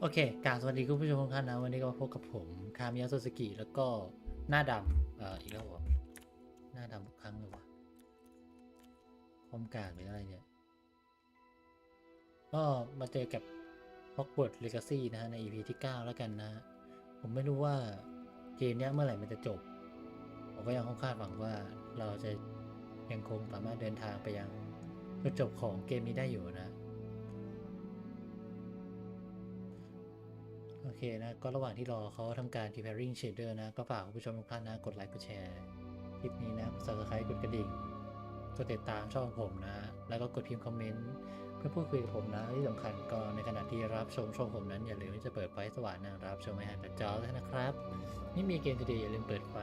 โอเคกราบสวัสดีคุณผู้ชมทุกท่านนะวันนี้ก็มาพบกับผมคามิยะโซสกิแล้วก็หน้าดำอีกแล้วเหรอหน้าดำทุกครั้งเลยวะคอมกากหรืออะไรเนี่ยก็มาเจอกับ Hogwarts Legacy นะฮะใน EP ที่ 9 แล้วกันนะฮะผมไม่รู้ว่าเกมเนี้ยเมื่อไหร่มันจะจบผมก็ยังคาดหวังว่าเราจะยังคงสามารถเดินทางไปยังจุดจบของเกมนี้ได้อยู่นะโอเคนะก็ระหว่างที่รอเขาทำการ preparing shader นะก็ฝากคุณผู้ชมทุกท่านนะกดไลค์กดแชร์คลิปนี้นะ subscribe กดกระดิ่งกดติดตามช่องผมนะแล้วก็กดพิมพ์คอมเมนต์เพื่อพูดคุยกับผมนะที่สำคัญก็ในขณะที่รับชมช่องผมนั้นอย่าลืมที่จะเปิดไฟสว่างนะรับชมไม่ห่างจากจอด้วยนะครับนี่มีเกมtodayอย่าลืมเปิดไฟ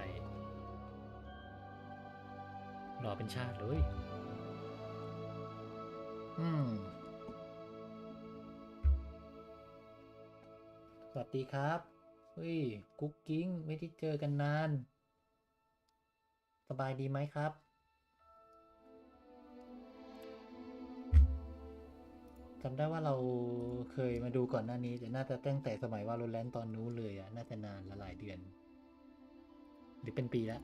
รอเป็นชาติเลยสวัสดีครับเฮ้ยกุ๊กกิ้งไม่ได้เจอกันนานสบายดีไหมครับจำได้ว่าเราเคยมาดูก่อนหน้านี้แต่น่าจะตั้งแต่สมัยวาโลแรนต์ตอนนู้นเลยอะน่าจะนานละหลายเดือนหรือเป็นปีแล้ว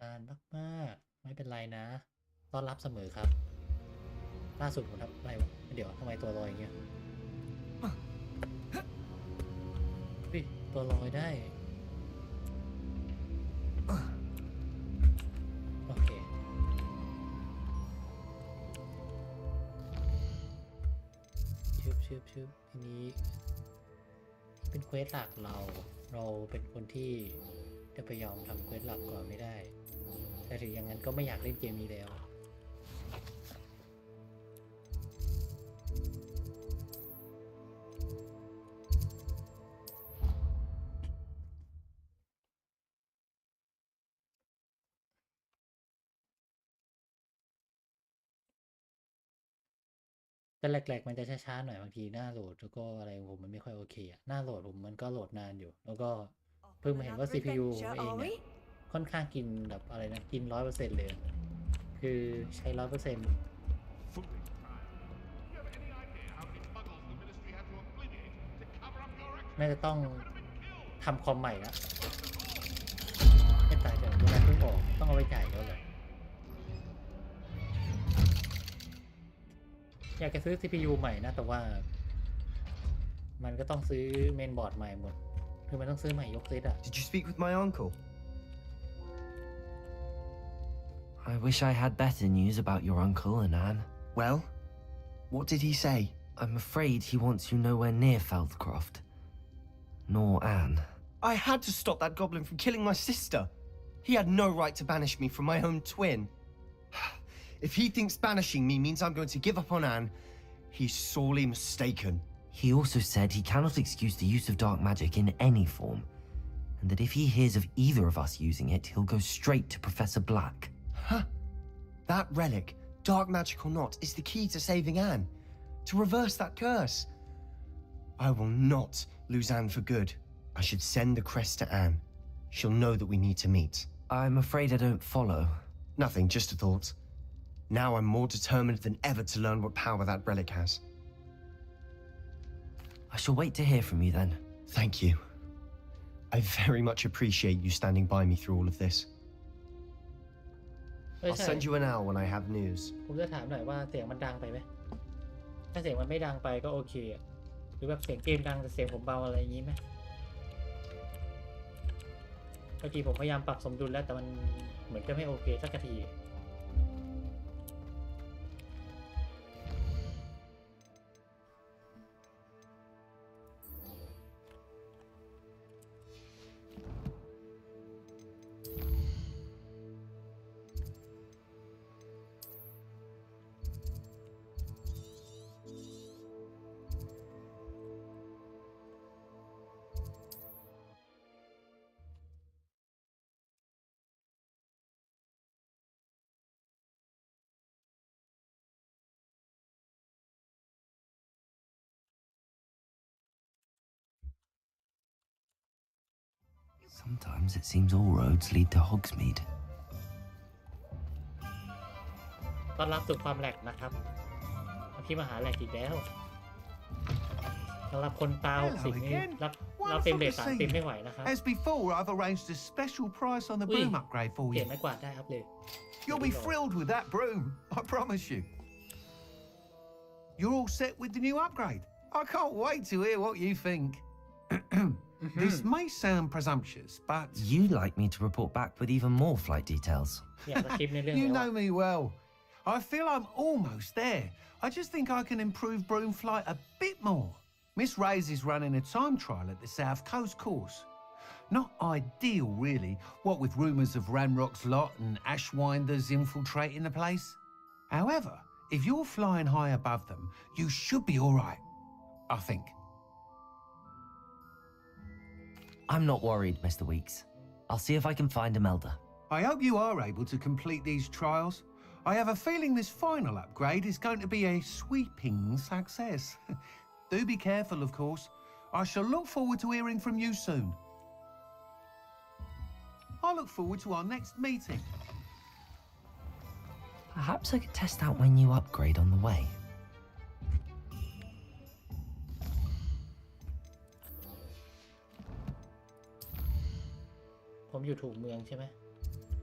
นานมากๆไม่เป็นไรนะต้อนรับเสมอครับล่าสุดผมทำอะไรวะเดี๋ยวทำไมตัวลอยอย่างเงี้ยพี่ตัวลอยได้โอเคชืบทีนี้เป็นเควสหลักเราเป็นคนที่จะไปยอมทำเควสหลักก่อนไม่ได้แต่ถึงอย่างนั้นก็ไม่อยากเล่นเกมนี้แล้วแต่แรกๆมันจะช้าๆหน่อยบางทีหน้าโหลดแล้วก็อะไรของผมมันไม่ค่อยโอเคอะหน้าโหลดผมมันก็โหลดนานอยู่แล้วก็เพิ่งมาเห็นว่า CPU ผมเองเนี่ยค่อนข้างกินแบบอะไรนะกิน100%เลยคือใช้100%น่าจะต้องทำคอมใหม่ละไม่ตายเดี๋ยวเวลาเพิ่งออกต้องเอาไปจ่ายแล้วเลยอยากจะซื้อ CPU ใหม่นะแต่ว่ามันก็ต้องซื้อเมนบอร์ดใหม่หมดคือมันต้องซื้อใหม่ยกเซตอะ Did you speak with my uncle? I wish I had better news about your uncle and Anne. Well, what did he say? I'm afraid he wants you nowhere near Feldcroft. Nor Anne. I had to stop that goblin from killing my sister. He had no right to banish me from my own twin. If he thinks banishing me means I'm going to give up on Anne, he's sorely mistaken. He also said he cannot excuse the use of dark magic in any form, and that if he hears of either of us using it, he'll go straight to Professor Black. Huh? That relic, dark magic or not, is the key to saving Anne. To reverse that curse. I will not lose Anne for good. I should send the crest to Anne. She'll know that we need to meet. I'm afraid I don't follow. Nothing, just a thought. Now I'm more determined than ever to learn what power that relic has. I shall wait to hear from you then. Thank you. I very much appreciate you standing by me through all of this. I'll send you an owl when I have news. ผมจะถามหน่อยว่าเสียงมันดังไปไหมถ้าเสียงมันไม่ดังไปก็โอเคอะหรือแบบเสียงเกมดังแต่เสียงผมเบาอะไรอย่างนี้ไหมเมื่อกี้ผมพยายามปรับสมดุลแล้วแต่มันเหมือนจะไม่โอเคสักที Sometimes it seems all roads lead to Hogsmeade. ต้อนรับสู่ความแหลกนะครับพี่มาหาแหลกอีกแล้วสำหรับคนตา60นี่รับเต็มเบส30ไม่ไหวนะครับ As before, I've arranged a special price on the broom upgrade for เปลี่ย you. นไม้กวาดได้ครับเลย You'll be thrilled with that broom, I promise you. You're all set with the new upgrade. I can't wait to hear what you think. This may sound presumptuous, but You'd like me to report back with even more flight details. อยากสคริปต์ในเรื่อง you แล้ว know me well. I feel I'm almost there. I just think I can improve broom flight a bit more. Miss Ray's is running a time trial at the South Coast course. Not ideal, really, what with rumours of Ranrock's lot and Ashwinders infiltrating the place. However, if you're flying high above them, you should be all right, I think. I'm not worried, Mr. Weeks. I'll see if I can find Imelda. I hope you are able to complete these trials. I have a feeling this final upgrade is going to be a sweeping success. Do be careful, of course. I shall look forward to hearing from you soon. I look forward to our next meeting. Perhaps I could test out my new upgrade on the way. ผมอยู่ถูกเมืองใช่ไหม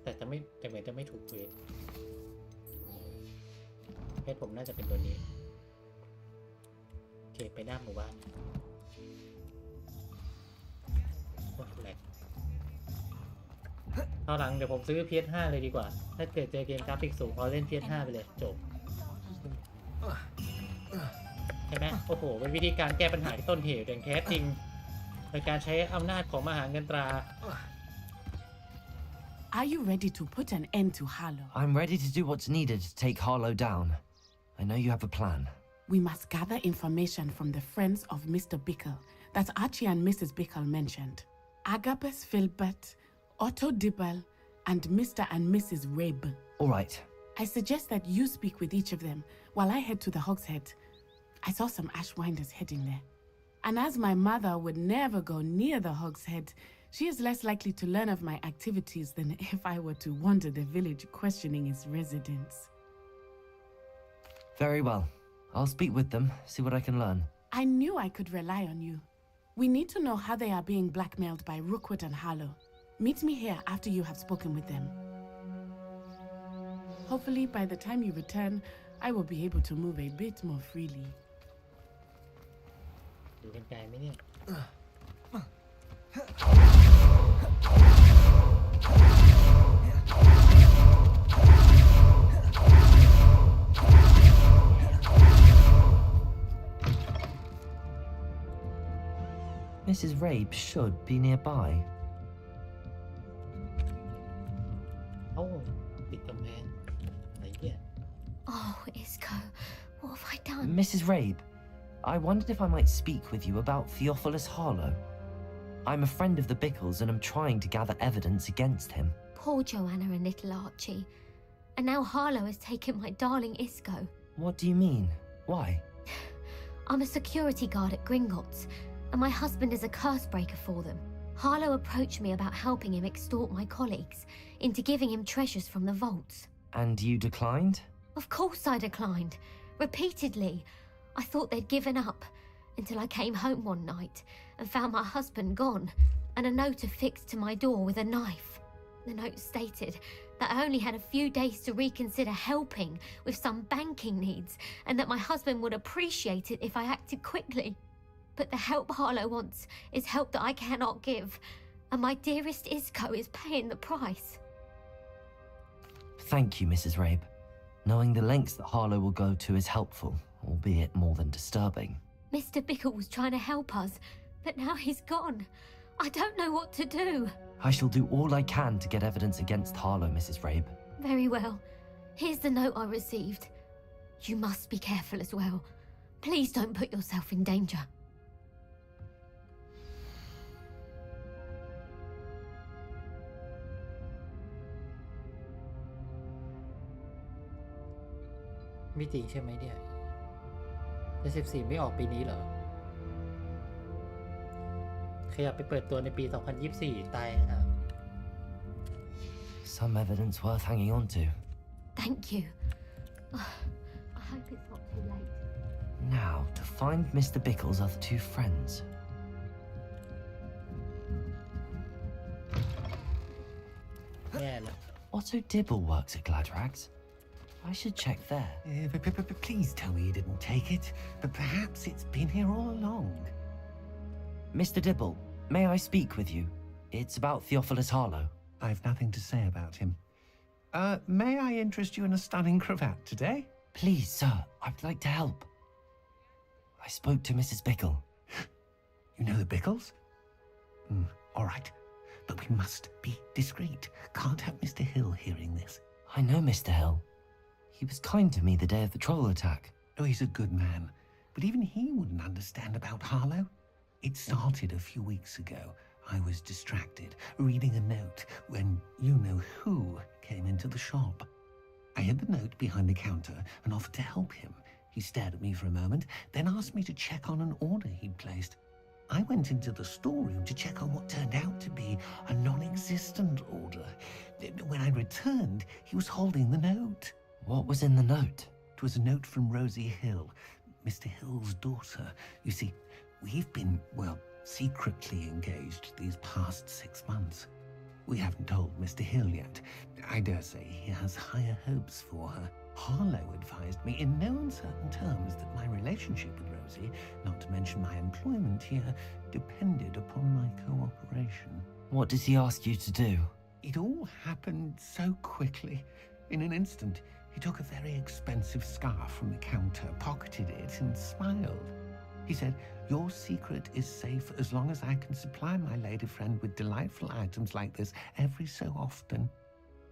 แต่เหมือนจะไม่ถูกเวทเพชรผมน่าจะเป็นตัวนี้โอเคไปหน้าหมู่บ้านโอ้แหลกเอาหลังเดี๋ยวผมซื้อ PS5 เลยดีกว่าถ้าเกิดเจอเกมกราฟิกสูงเอาเล่น PS5 ไปเลยจบใช่ไหมโอ้โหเป็นวิธีการแก้ปัญหาที่ต้นเหตุอย่างแท้จริงโดยการใช้อำนาจของมหาเงินตรา Are you ready to put an end to Harlow? I'm ready to do what's needed to take Harlow down. I know you have a plan. We must gather information from the friends of Mr. Bickle that Archie and Mrs. Bickle mentioned. Agabus Filbert, Otto Dibble, and Mr. and Mrs. Rabe. All right. I suggest that you speak with each of them while I head to the Hogshead. I saw some Ashwinders heading there. And as my mother would never go near the Hogshead, she is less likely to learn of my activities than if I were to wander the village questioning its residents. Very well. I'll speak with them, see what I can learn. I knew I could rely on you. We need to know how they are being blackmailed by Rookwood and Harlow. Meet me here after you have spoken with them. Hopefully, by the time you return, I will be able to move a bit more freely. อยู่กันไกลไหมเนี่ย Mrs. Rabe should be nearby. เอ้าติดกำแพงอะไรเนี่ย Oh, Isco, what have I done? Mrs. Rabe, I wondered if I might speak with you about Theophilus Harlow. I'm a friend of the Bickles and I'm trying to gather evidence against him. Poor Joanna and little Archie. And now Harlow has taken my darling Isco. What do you mean? Why? I'm a security guard at Gringotts, and my husband is a curse breaker for them. Harlow approached me about helping him extort my colleagues into giving him treasures from the vaults. And you declined? Of course I declined. Repeatedly. I thought they'd given up until I came home one night and found my husband gone and a note affixed to my door with a knife. The note stated that I only had a few days to reconsider helping with some banking needs and that my husband would appreciate it if I acted quickly. But the help Harlow wants is help that I cannot give, and my dearest Isco is paying the price. Thank you, Mrs. Rabe. Knowing the lengths that Harlow will go to is helpful, albeit more than disturbing. Mr. Bickle was trying to help us, but now he's gone. I don't know what to do. I shall do all I can to get evidence against Harlow, Mrs. Rabe. Very well. Here's the note I received. You must be careful as well. Please don't put yourself in danger. ไม่จริงใช่ไหมเนี่ยแต่14ไม่ออกปีนี้เหรอ ขยับไปเปิดตัวในปี 2024 ตายนะครับ Some evidence worth hanging on to. Thank you. I hope it's not too late. Now, to find Mr. Bickle's other two friends. Yeah, Otto Dibble works at Gladrags. I should check there. Please tell me you didn't take it. But perhaps it's been here all along. Mr. Dibble, may I speak with you? It's about Theophilus Harlow. I've nothing to say about him. May I interest you in a stunning cravat today? Please, sir, I'd like to help. I spoke to Mrs. Bickle. You know the Bickles? All right. But we must be discreet. Can't have Mr. Hill hearing this. I know Mr. Hill. He was kind to me the day of the troll attack. Oh, he's a good man. But even he wouldn't understand about Harlow. It started a few weeks ago. I was distracted, reading a note, when you-know-who came into the shop. I hid the note behind the counter and offered to help him. He stared at me for a moment, then asked me to check on an order he'd placed. I went into the storeroom to check on what turned out to be a non-existent order. When I returned, he was holding the note. What was in the note? It was a note from Rosie Hill, Mr. Hill's daughter. You see, we've been, well, secretly engaged these past 6 months. We haven't told Mr. Hill yet. I dare say he has higher hopes for her. Harlow advised me in no uncertain terms that my relationship with Rosie, not to mention my employment here, depended upon my cooperation. What does he ask you to do? It all happened so quickly. In an instant, he took a very expensive scarf from the counter, pocketed it, and smiled. He said, "Your secret is safe as long as I can supply my lady friend with delightful items like this every so often."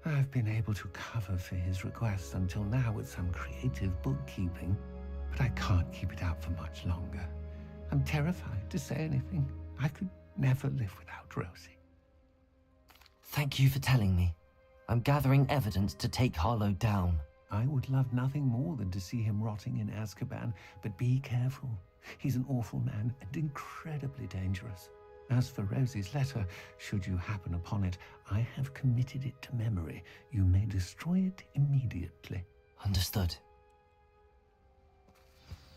I've been able to cover for his requests until now with some creative bookkeeping, but I can't keep it up for much longer. I'm terrified to say anything. I could never live without Rosie. Thank you for telling me. I'm gathering evidence to take Harlow down. I would love nothing more than to see him rotting in Azkaban, but be careful. He's an awful man and incredibly dangerous. As for Rosie's letter, should you happen upon it, I have committed it to memory. You may destroy it immediately. Understood.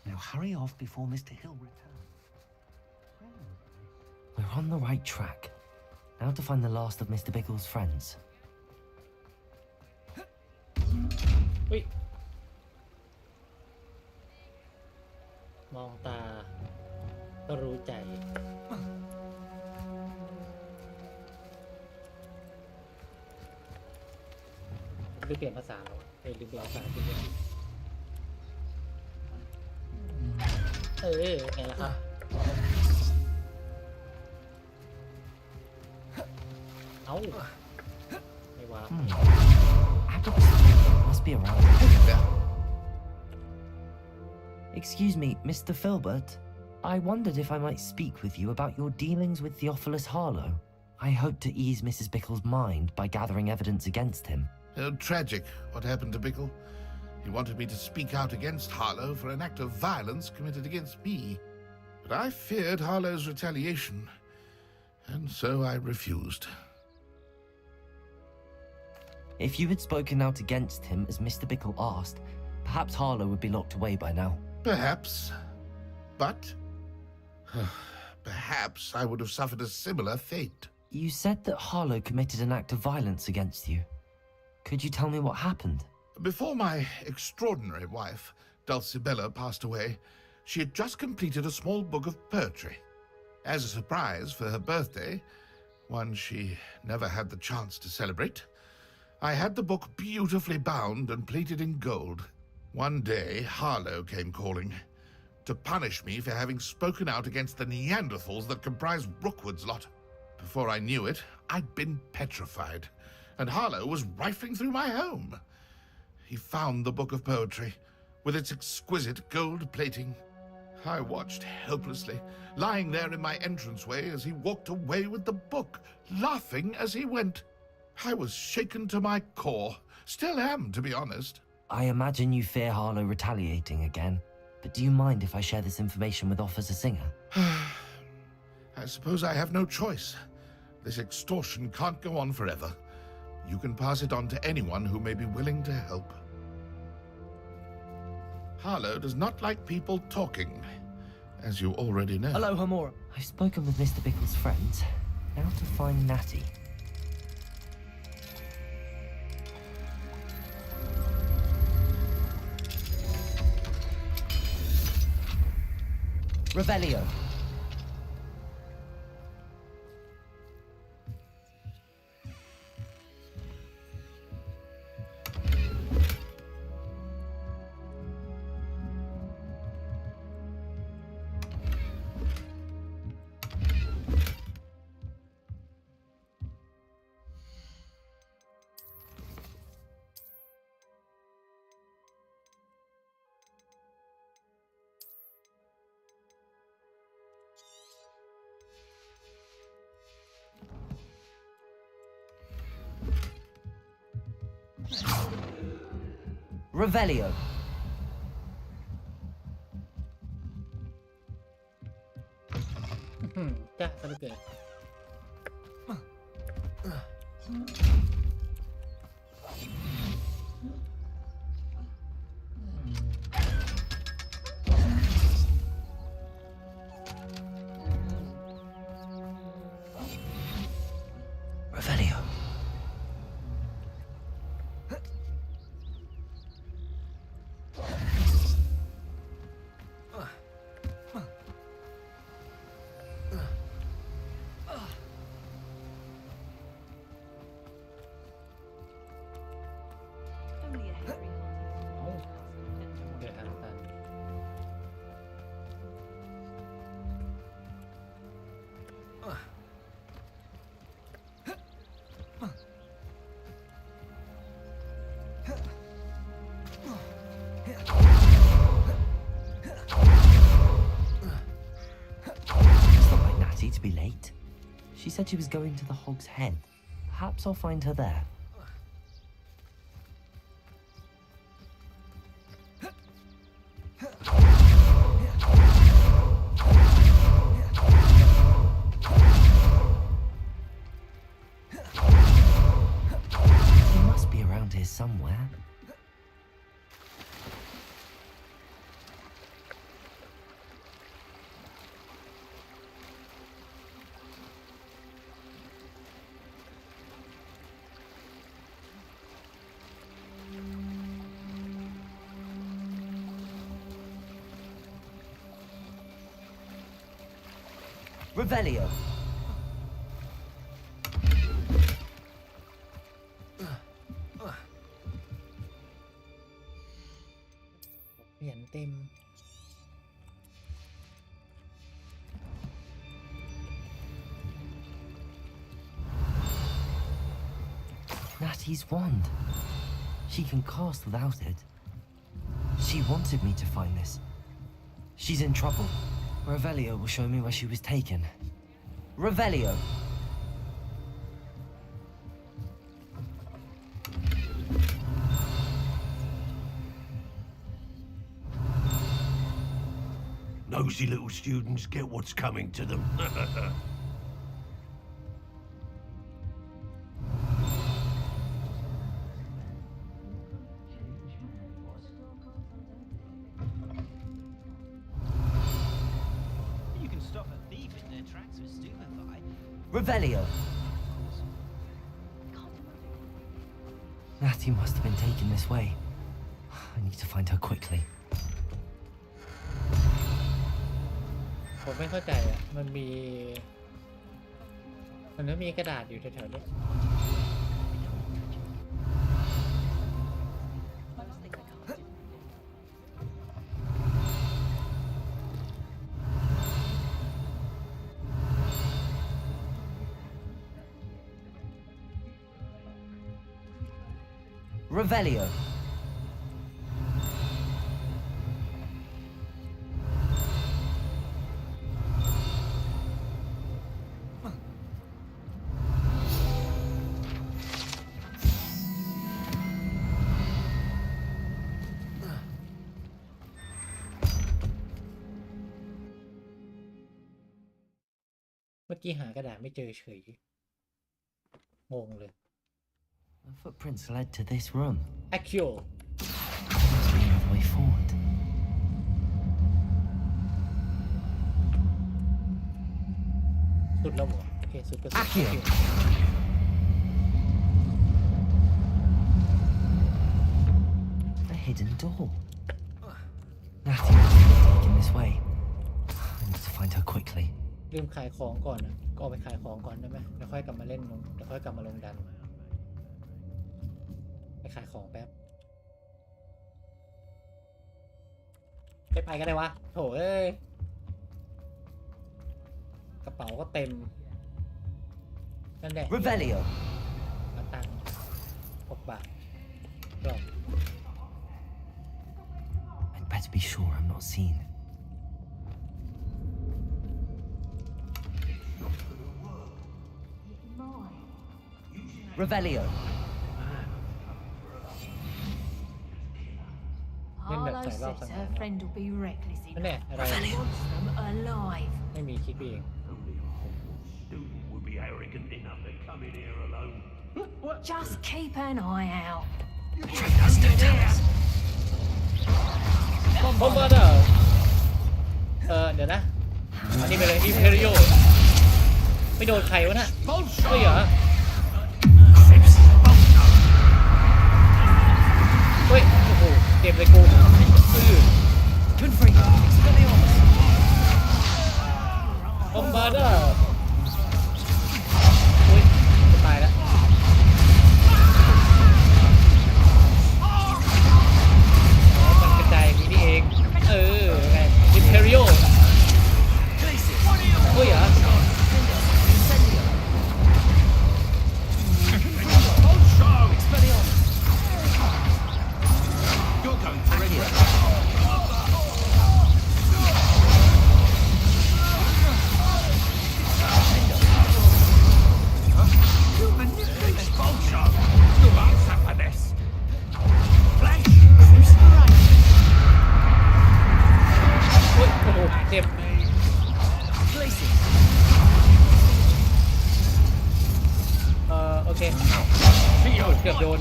Now hurry off before Mr. Hill returns. We're on the right track. Now to find the last of Mr. Bickle's friends. อุ๊ยมองตาก็รู้ใจลืมเปลี่ยนภาษาแล้วลืมเปลี่ยนภาษาจริงๆไงล่ะครับเอ้าไม่ว่า Must be around. Excuse me, Mr. Filbert. I wondered if I might speak with you about your dealings with Theophilus Harlow. I hope to ease Mrs. Bickle's mind by gathering evidence against him. Tragic what happened to Bickle. He wanted me to speak out against Harlow for an act of violence committed against me. But I feared Harlow's retaliation, and so I refused. If you had spoken out against him as Mr. Bickle asked, perhaps Harlow would be locked away by now. Perhaps. But perhaps I would have suffered a similar fate. You said that Harlow committed an act of violence against you. Could you tell me what happened? Before my extraordinary wife, Dulcibella, passed away, she had just completed a small book of poetry. As a surprise for her birthday, one she never had the chance to celebrate, I had the book beautifully bound and plated in gold. One day, Harlow came calling to punish me for having spoken out against the Neanderthals that comprise Rookwood's lot. Before I knew it, I'd been petrified, and Harlow was rifling through my home. He found the book of poetry, with its exquisite gold plating. I watched helplessly, lying there in my entranceway as he walked away with the book, laughing as he went. I was shaken to my core. Still am, to be honest. I imagine you fear Harlow retaliating again, but do you mind if I share this information with Officer Singer? I suppose I have no choice. This extortion can't go on forever. You can pass it on to anyone who may be willing to help. Harlow does not like people talking, as you already know. Hello, Hamora. I've spoken with Mr. Bickle's friends. Now to find Natty. Revelio. Revelio. Chắc sao được kìa. Revelio. Only a hairy Ồ, để hàng tàn. It's not like Natty to be late. She said she was going to the Hog's Head. Perhaps I'll find her there. She must be around here somewhere. Revelio. Biển tem. Natty's wand. She can cast without it. She wanted me to find this. She's in trouble. Revelio will show me where she was taken. Revelio. Nosy little students get what's coming to them. You can stop a thief in their tracks with stupefy. Revelio. Natty must have been taken this way. I need to find her quickly. ผมไม่เข้าใจอ่ะ มันก็มีกระดาษอยู่แถวๆนี้ Revelio. เมื่อกี้หากระดาษไม่เจอเฉยงงเลย The footprints led to this room. Accio Must be another way forward. สุดแล้วเหรอโอเคสุดก็สุด Accio. A hidden door. Natty must be taken this way. I need to find her quickly. ลืมขายของก่อนนะก็เอาไปขายของก่อนได้ไหมแล้วค่อยกลับมาเล่นแล้วค่อยกลับมาลงดันไปขายของแป๊บไปก็ได้วะโถเอ้ยกระเป๋าก็เต็มนั่นแหละ Revelio. มาตังค์6 บาทกล่อง I'd better be sure I'm not seen. Revelio. Harlow says her friend will be reckless นั่นแหละ enough. อะไร Wants them alive. ไม่มีคิดเอง Only a humble student would be arrogant enough to come in here alone. Just keep an eye out. บอมบาร์เดอร์เดี๋ยวนะอันนี้ไปเลยอิมเพริโอไม่โดนใครวะน่ะไม่เหรอเฮ้ยโอ้โหเจ็บเลยกูบอมบาร์เดอร์อุ้ยจะตายแล้วมันกระจายอย่างนี้นี่เองไงอิมเพริโอเฮ้ยเหรอเจ็บโอเคเกือบโดน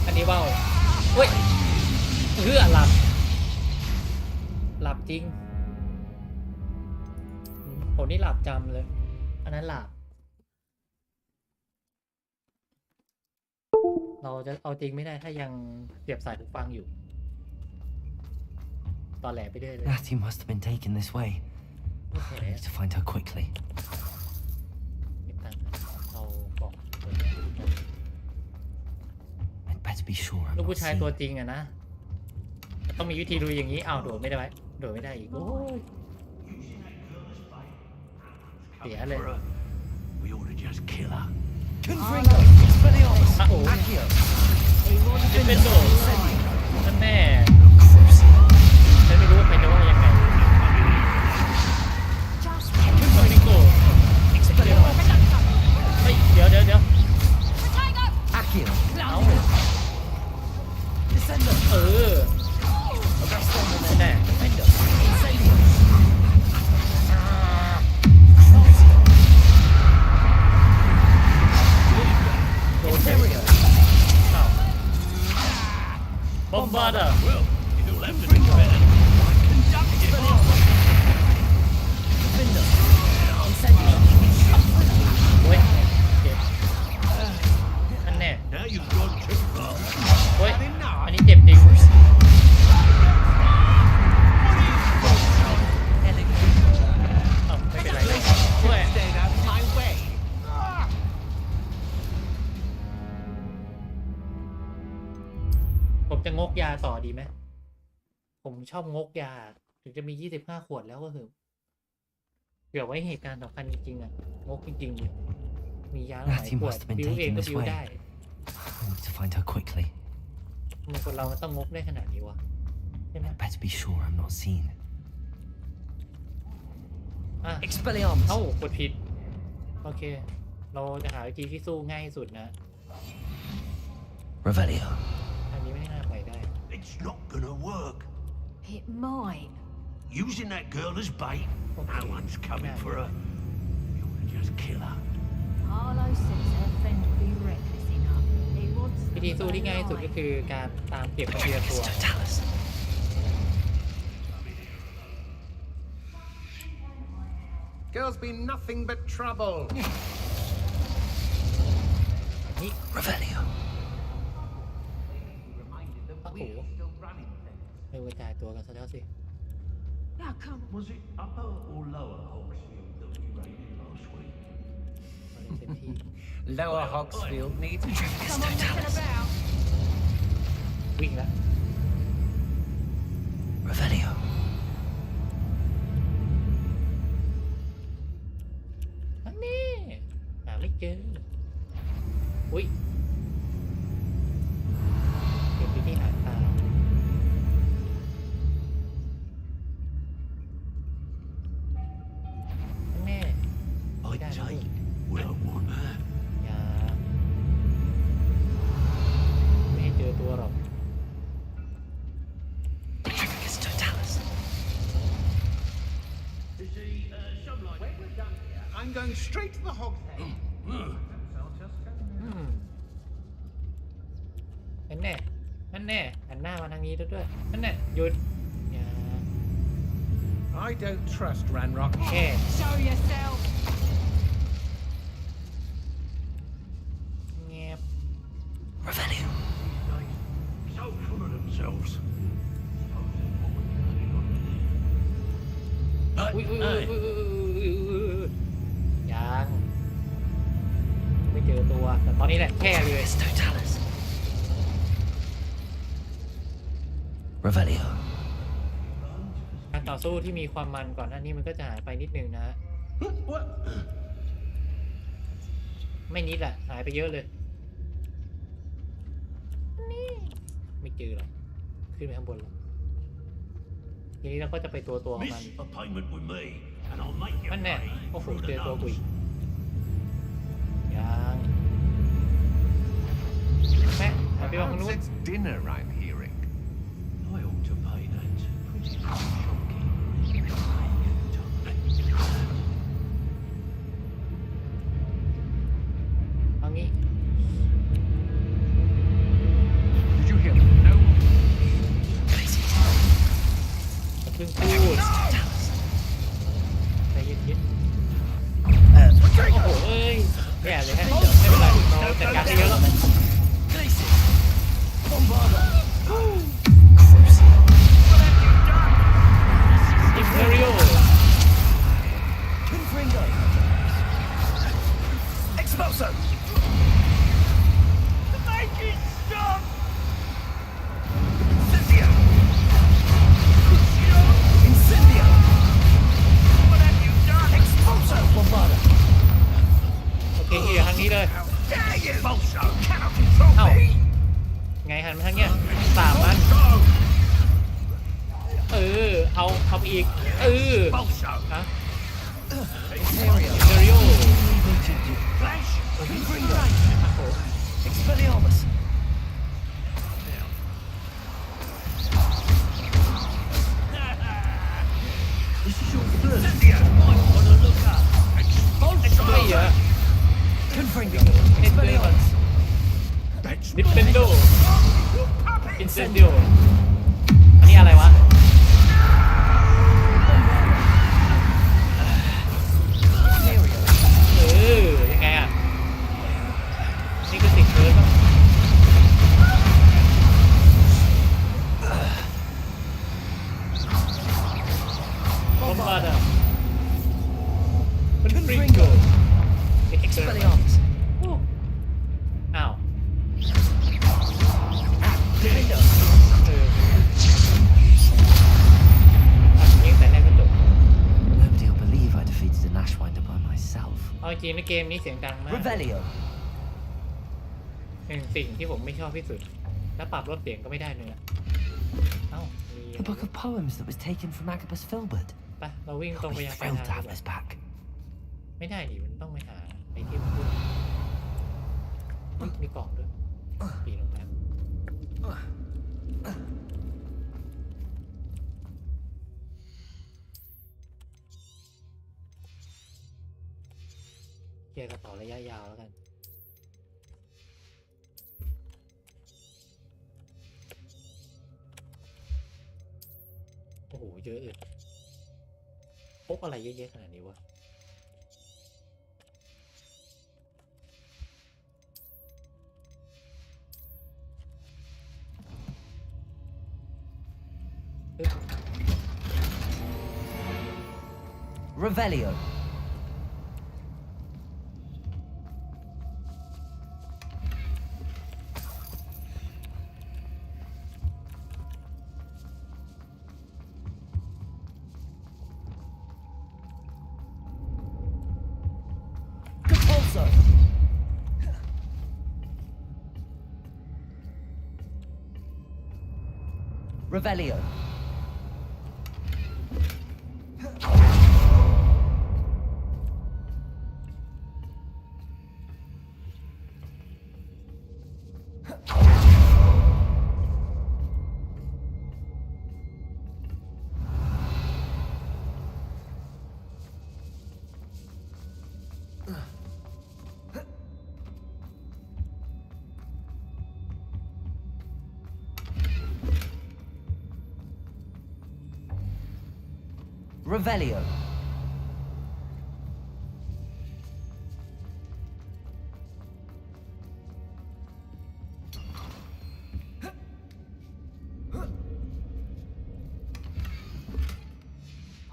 อันนี้ว่าวเฮ้ยหลับจริงผมนี่หลับจำเลยอันนั้นหลับเราจะเอาจริงไม่ได้ถ้ายังเสียบสายหูฟังอยู่ตอนแหลไปด้วยเลย Natty must have been taken this way. I need to find her quickly. เก็บตังค์เอากล่อง I'd better be sure I'm ลูก not ผู้ชาย seen. ตัวจริงอะนะต้องมีวิธีดูอย่างนี้อ้าวโดดไม่ได้ไหมโดดไม่ได้อีกโอ้ยเสียเลย We ought to just kill her. Confringo. Expelliarmus. โอ้โห Accio. เป็นโดดนั่นแน่ฉันไม่รู้ว่าใครจะว่ายังไงมาริโก้เฮ้ยเดี๋ยวAccio. เอา Descendo. นั่นแน่ Defender. Incendio. โดนเจ็บ Inferio. อ้าวบอมบาร์เดอร์ Well, you'll have to do better. Defender. Incendio. โอ้ยเจ็บนั่นแน่ Now you've gone too far. โอ้ยอันนี้เจ็บจริงอ้าวไม่เป็นไรเลยช่วยผมจะงกยาต่อดีไหมผมชอบงกยาถึงจะมี25 ขวดแล้วก็คือเผื่อไว้เหตุการณ์สำคัญจริงๆอ่ะงกจริงๆมียาหลายขวดบิวเองก็บิวได้ I need to find her quickly. ทำไมคนเรามันต้องงกได้ขนาดนี้วะใช่ไหม I'd better be sure I'm not seen. อ่ะ Expelliarmus. เอ้ากดผิดโอเคเราจะหาวิธีที่สู้ง่ายที่สุดนะ Revelio. อันนี้ไม่น่าไปได้ It's not gonna work. It might. Using that girl as bait? No one's coming for her. You ought to just kill her. Harlow says her friend will be reckless enough. He wants วิธีสู้ที่ง่ายที่สุดก็คือการตามเก็บทีละตัว Girl's been nothing but trouble. นี่ Revelio. โอ้โหไม่กระจายตัวกันซะแล้วสิ Now come on. Was it upper or lower Hogsfield that we raided last week? มาเล่นเต็มที่ Lower Hogsfield needs Come on, messing about. วิ่งแล้ว Revelio. อันนี้หาไม่เจออุ้ยเก็บวิธีหาตาแน่ I take. We don't want that. อย่าไม่ให้เจอตัวหรอก Petrificus totalis. You see, some like when we're done here. I'm going straight to the Hogshead. นั่นแน่นั่นแน่หันหน้ามาทางนี้ด้วยนั่นแน่หยุดอย่า I don't trust Ranrock. แค่ Show yourself. เงียบ Revelio. So full of themselves. อุ้ยยังไม่เจอตัวแต่ตอนนี้แหละแค่เลย Totalis. Revelio. การต่อสู้ที่มีความมันก่อนหน้านี้มันก็จะหายไปนิดนึงนะ ไม่นิดแหละหายไปเยอะเลยนี่ไม่เจอหรอกขึ้นไปข้างบนหรอกทีนี้เราก็จะไปตัวของมัน Miss a payment with me, and I'll make you นั่นแน่ pay โอ้โห through เจ the อตัวกุย nose. ยังแม่หายไปวางตรงนู้น It's dinner, I'm hearing. I ought to pay that pretty shopkeeper. เอางี้ Did you hear them? No. เพิ่งพูดใจเย็นๆโอ้โหเอ้ยแย่เลยฮะไม่เป็นไรเราจัดการได้เยอะแล้ว Imperial Confringo. Expulso. Make it stop! Incendio. Incendio. What have you done? Expulso. Bombarda. โอเคเฮียทางนี้เลย Dare you! Bolso cannot control เอ้า me! ไงหันมาทางเนี้ยสามมันเอาไปอีกBolso! ฮะ Imperio. Imperial Flash! Confringo. โอ้โห Expelliarmus. This is your first Incendio! Might want to look up. ไม่เยอะ Confringo. Expelliarmus That's Nintendo you puppet! Incendio อันนี้อะไรวะ ยังไงอ่ะ นี่ก็ติดเคิร์ฟป่ะบอมบาร์ดอ่ะมันฟริงโกเอ็กเคิร์ฟ Expelliarmus. อ้าว Defendo. ยิงแต่แรกก็จบ Nobody will believe I defeated an Ashwinder by myself. เอาจริงในเกมนี้เสียงดังมาก Revelio. เป็นสิ่งที่ผมไม่ชอบที่สุด แล้วปรับลดเสียงก็ไม่ได้เลยอะเอ้ามี The book of poems that was taken from Agabus Filbert. ไปเราวิ่งตรง He'll ไป be ยังปลาย thrilled ทาง to have this back. ไม่ได้ดิมันต้องไปหาไอเทมพูดมีกล่องด้วยปีนลงน้ำ ลียร์กระเป๋าระยะยาวแล้วกันโอ้โหเยอะเลยพกอะไรเยอะแยะขนาดนี้วะRevelio. Compulso. Revelio. Revelio.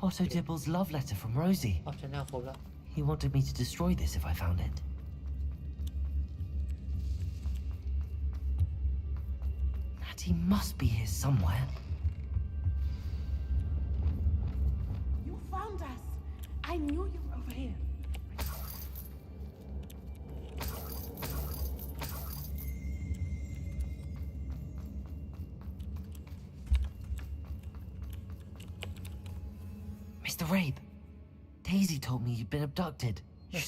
Otto Dibble's love letter from Rosie. อ๋อฉันน่าครบแล้ว He wanted me to destroy this if I found it. Natty must be here somewhere. You found us. I knew you were over here. Mr. Rabe, Daisy told me you'd been abducted.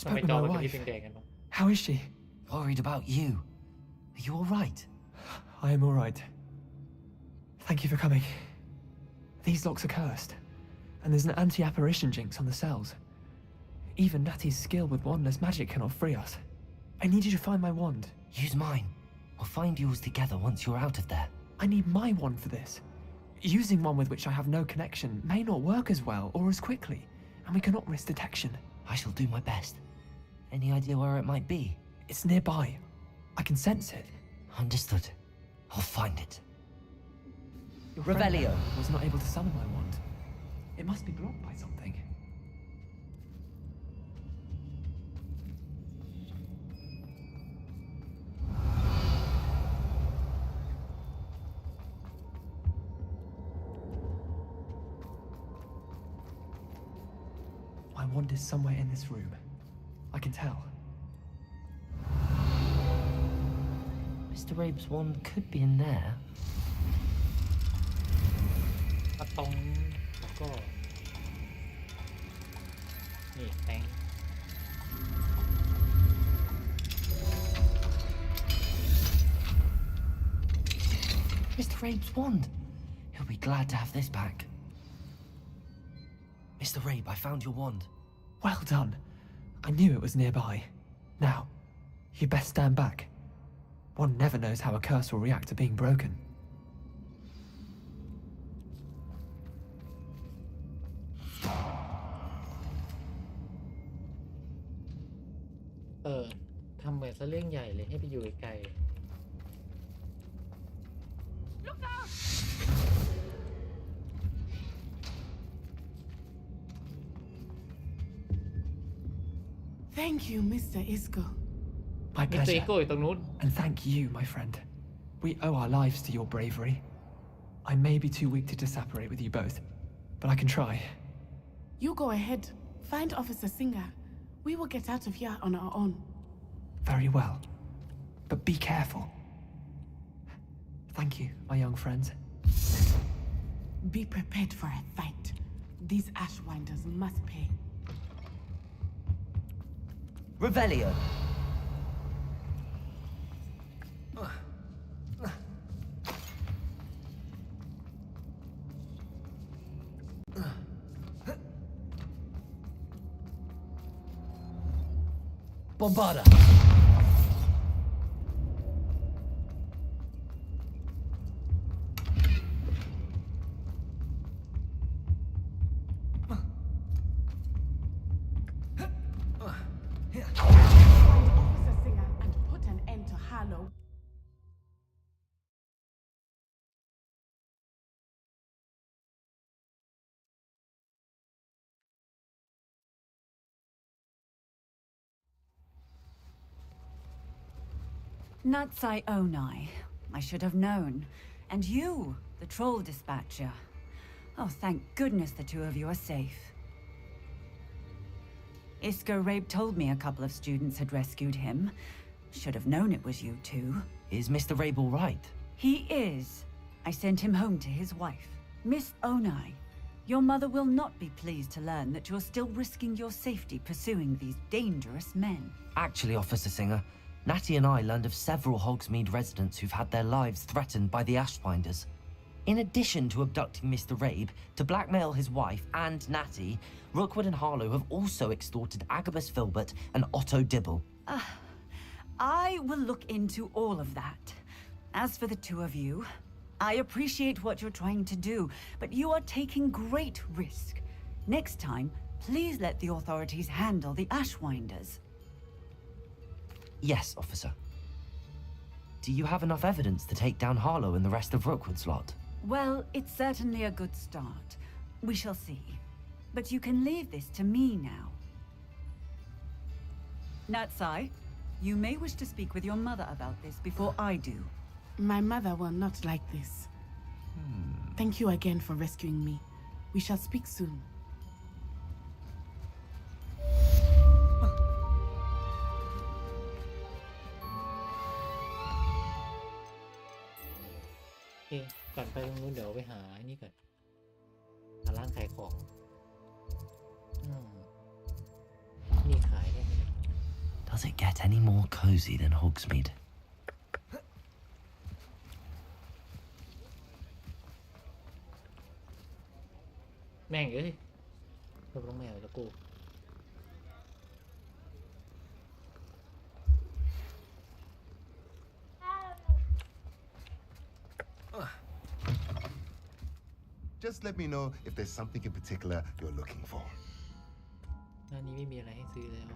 ทำไมจอมันเป็นสีแดงกันวะ How is she? Worried about you. Are you all right? I am all right. Thank you for coming. These locks are cursed, and there's an anti-apparition jinx on the cells. Even Natty's skill with wandless magic cannot free us. I need you to find my wand. Use mine. We'll find yours together once you're out of there. I need my wand for this. Using one with which I have no connection may not work as well or as quickly, and we cannot risk detection. I shall do my best. Any idea where it might be? It's nearby. I can sense it. Understood. I'll find it. Your friend Revelio. was not able to summon my wand. It must be blocked by something. My wand is somewhere in this room. I can tell. Mr. Rabe's wand could be in there. ตรงแล้วก็นี่แตง Mr. Rabe's wand. He'll be glad to have this back. Mr. Rabe, I found your wand. Well done. I knew it was nearby. Now, you best stand back. One never knows how a curse will react to being broken.เออทำเหมือนซะเรื่องใหญ่เลยให้ไปอยู่ไกล Look out! Thank you, Mr. Isco. My มิสเตอร์ pleasure. อีโก้อยู่ตรงนู้น And thank you, my friend. We owe our lives to your bravery. I may be too weak to disapparate with you both, but I can try. You go ahead. Find Officer Singer. We will get out of here on our own. Very well. But be careful. Thank you, my young friends. Be prepared for a fight. These Ashwinders must pay. Revelio. Bombarda! Officer Singer and put an end to Harlow. Natsai Onai. I should have known. And you, the troll dispatcher. Oh, thank goodness the two of you are safe. Isco Rabe told me a couple of students had rescued him. Should have known it was you two. Is Mr. Rabe all right? He is. I sent him home to his wife. Miss Onai, your mother will not be pleased to learn that you're still risking your safety pursuing these dangerous men. Actually, Officer Singer, Natty and I learned of several Hogsmeade residents who've had their lives threatened by the Ashbinders. In addition to abducting Mr. Rabe to blackmail his wife and Natty, Rookwood and Harlow have also extorted Agabus Filbert and Otto Dibble. I will look into all of that. As for the two of you, I appreciate what you're trying to do, but you are taking great risk. Next time, please let the authorities handle the Ashwinders. Yes, officer. Do you have enough evidence to take down Harlow and the rest of Rookwood's lot? Well, it's certainly a good start. We shall see. But you can leave this to me now. Natsai, you may wish to speak with your mother about this before I do. My mother will not like this. Thank you again for rescuing me. We shall speak soon. Okay, ก่อนไปตรงนู้นเดี๋ยวไปหาไอ้นี่ก่อนหาร้านขายของนี่ขายได้ไหม Does it get any more cozy than Hogsmeade? แม่งเอ้ยลบลงแมวแล้วกู Just let me know if there's something in particular you're looking for. หน้านี้ไม่มีอะไรให้ซื้อแล้ว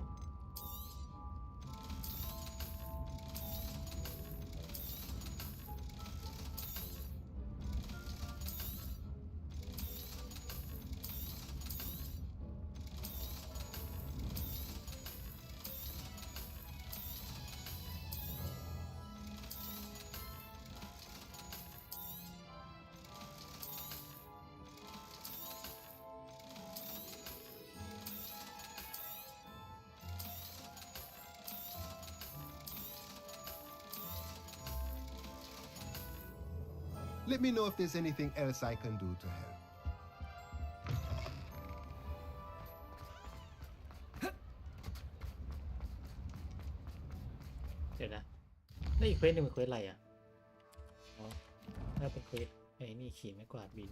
Let me know if there's anything else I can do to help. เดี๋ยวนะแล้วอีกเควสหนึ่งเป็นเควสอะไรอ่ะอ๋อน่าเป็นเควสไอ้นี่ขี่ไม้กวาดบิน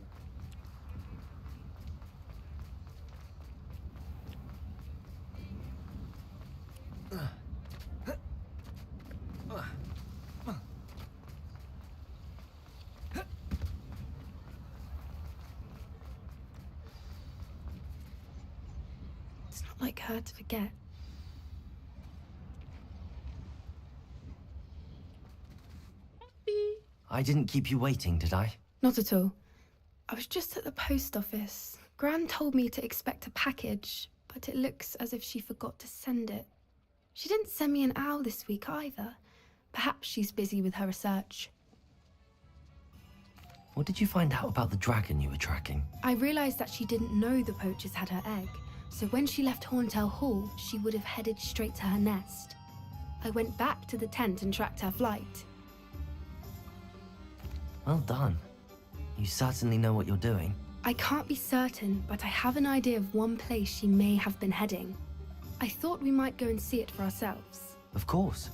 It's not like her to forget. I didn't keep you waiting, did I? Not at all. I was just at the post office. Gran told me to expect a package, but it looks as if she forgot to send it. She didn't send me an owl this week either. Perhaps she's busy with her research. What did you find out about the dragon you were tracking? I realised that she didn't know the poachers had her egg, so when she left Horntail Hall, she would have headed straight to her nest. I went back to the tent and tracked her flight. Well done. You certainly know what you're doing. I can't be certain, but I have an idea of one place she may have been heading. I thought we might go and see it for ourselves. Of course.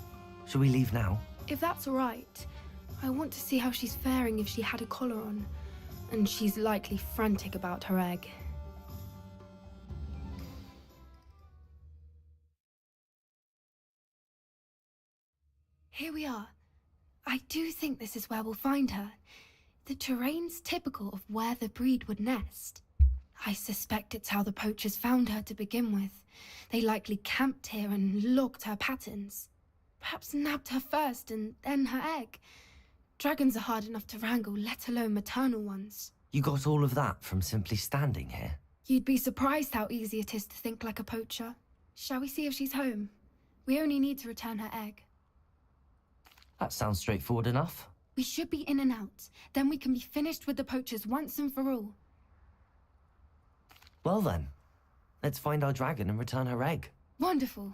Shall we leave now? If that's all right. I want to see how she's faring if she had a collar on. And she's likely frantic about her egg. I do think this is where we'll find her. The terrain's typical of where the breed would nest. I suspect it's how the poachers found her to begin with. They likely camped here and logged her patterns. Perhaps nabbed her first and then her egg. Dragons are hard enough to wrangle, let alone maternal ones. You got all of that from simply standing here? You'd be surprised how easy it is to think like a poacher. Shall we see if she's home? We only need to return her egg. That sounds straightforward enough. We should be in and out. Then we can be finished with the poachers once and for all. Well then, let's find our dragon and return her egg. Wonderful.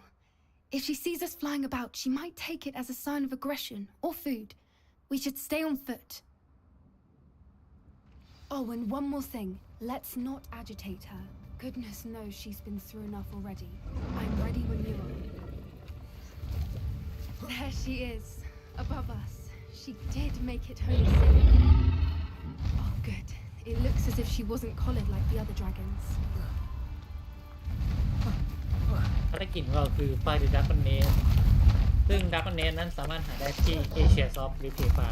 If she sees us flying about, she might take it as a sign of aggression or food. We should stay on foot. Oh, and one more thing. Let's not agitate her. Goodness knows she's been through enough already. I'm ready when you are. There she is, above us. She did make it home safe. Oh, good. It looks as if she wasn't collared like the other dragons. ภารกิจของเราคือไฟหรือดักคอนเนสซึ่งดักคอนเนสนั้นสามารถหาได้ที่เอเชียซอฟต์หรือเพฟา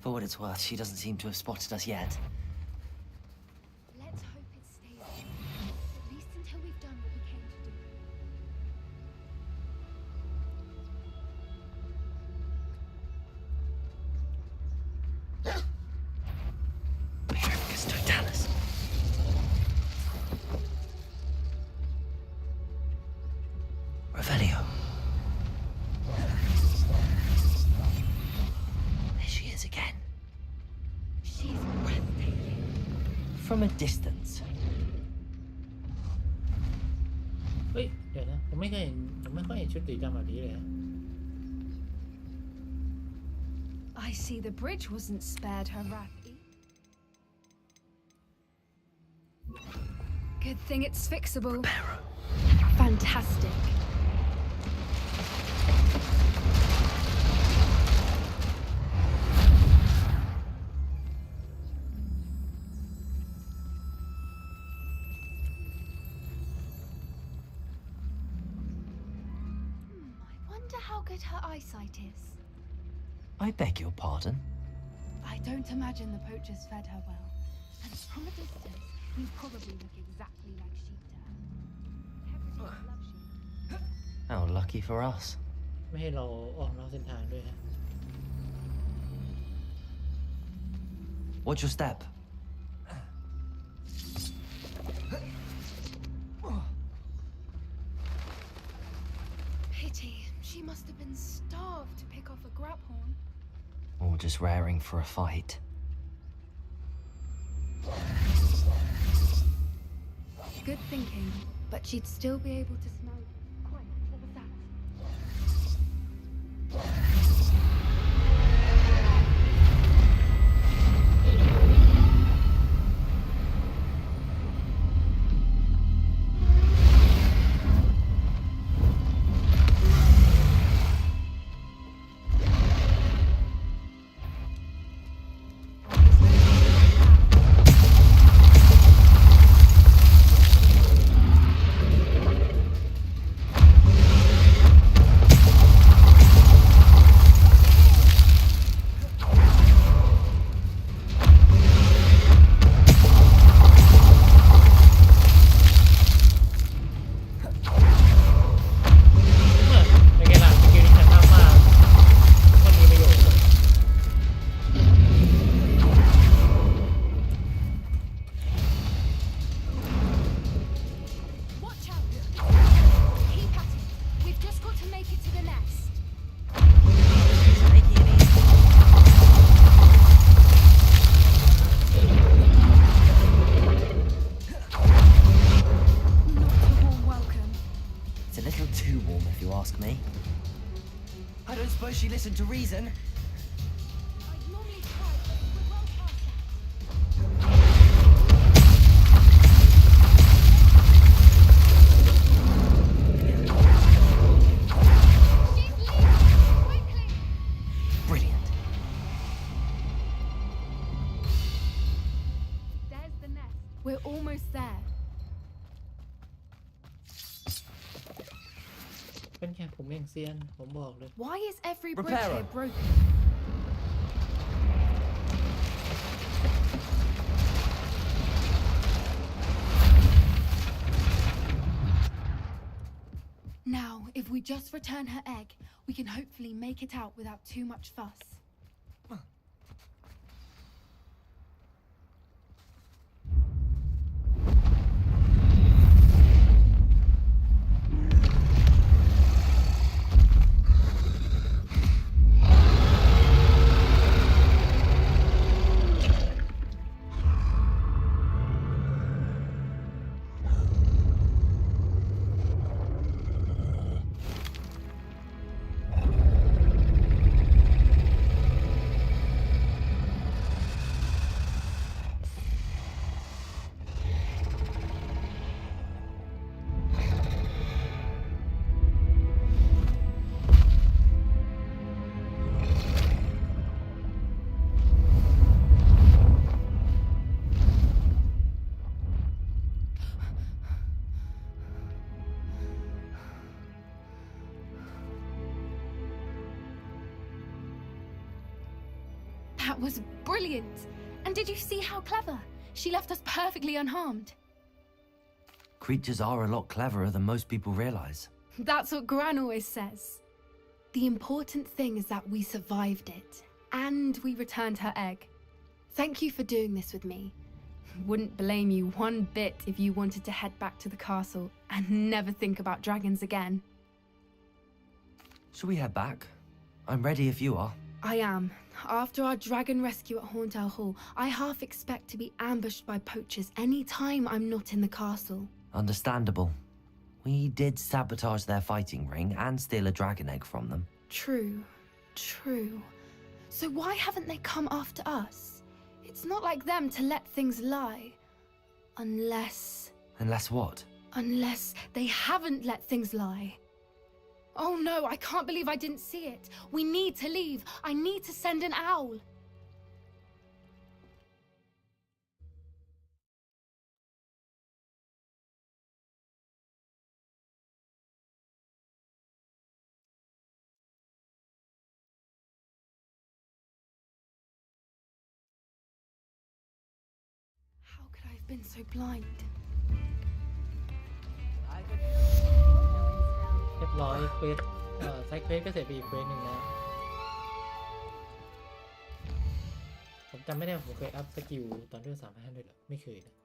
For what it's worth, she doesn't seem to have spotted us yet. Let's hope it stays there, at least until we've done what we came to do. Petrifacus totalis. Revelio. There she is again. She's breathtaking. From a distance. เฮ้ยเดี๋ยวนะผมไม่ค่อยเห็นชุดสีดำแบบนี้เลยฮะ I see the bridge wasn't spared her wrath. Good thing it's fixable. Fantastic. I wonder how good her eyesight is. I beg your pardon? I don't imagine the poachers fed her well. And from a distance, you probably look exactly like sheep to her. Everyone loves sheep. How lucky for us. ไม่ให้เราออกนอกเส้นทางด้วยฮะ Watch your step. Pity. She must have been starved to pick off a grabhorn. Or just raring for a fight. Good thinking, but she'd still be able to smell you. Quiet, what was that? suppose she listened to reason. I'd normally try, but we're well past that. She's leaving! Quickly! Brilliant. There's the nest. We're almost there. เป็นไงผมเองเซียนผมบอกเลย Why is every brick Repairer. here broken? Now, if we just return her egg, we can hopefully make it out without too much fuss. That was brilliant! And did you see how clever? She left us perfectly unharmed. Creatures are a lot cleverer than most people realize. That's what Gran always says. The important thing is that we survived it, and we returned her egg. Thank you for doing this with me. Wouldn't blame you one bit if you wanted to head back to the castle and never think about dragons again. Shall we head back? I'm ready if you are. I am. After our dragon rescue at Hauntel Hall, I half expect to be ambushed by poachers any time I'm not in the castle. Understandable. We did sabotage their fighting ring and steal a dragon egg from them. True. So why haven't they come after us? It's not like them to let things lie. Unless what? Unless they haven't let things lie. Oh no, I can't believe I didn't see it. We need to leave. I need to send an owl. How could I have been so blind? เรียบร้อยเควสไซด์เควสก็เสร็จไปอีกเควสหนึ่งนะผมจำไม่ได้ผมเคยอัพสกิลตอนเรื่อง3,500ด้วยเหรอไม่เคยนะ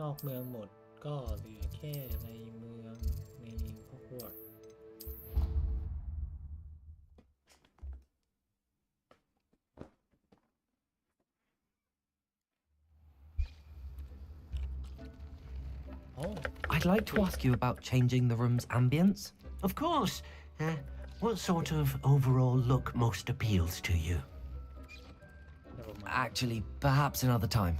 นอกเมืองหมดก็เหลือแค่ในเมืองในฮอกวอตส์I'd like to ask you about changing the room's ambience. Of course. What sort of overall look most appeals to you? Actually, perhaps another time.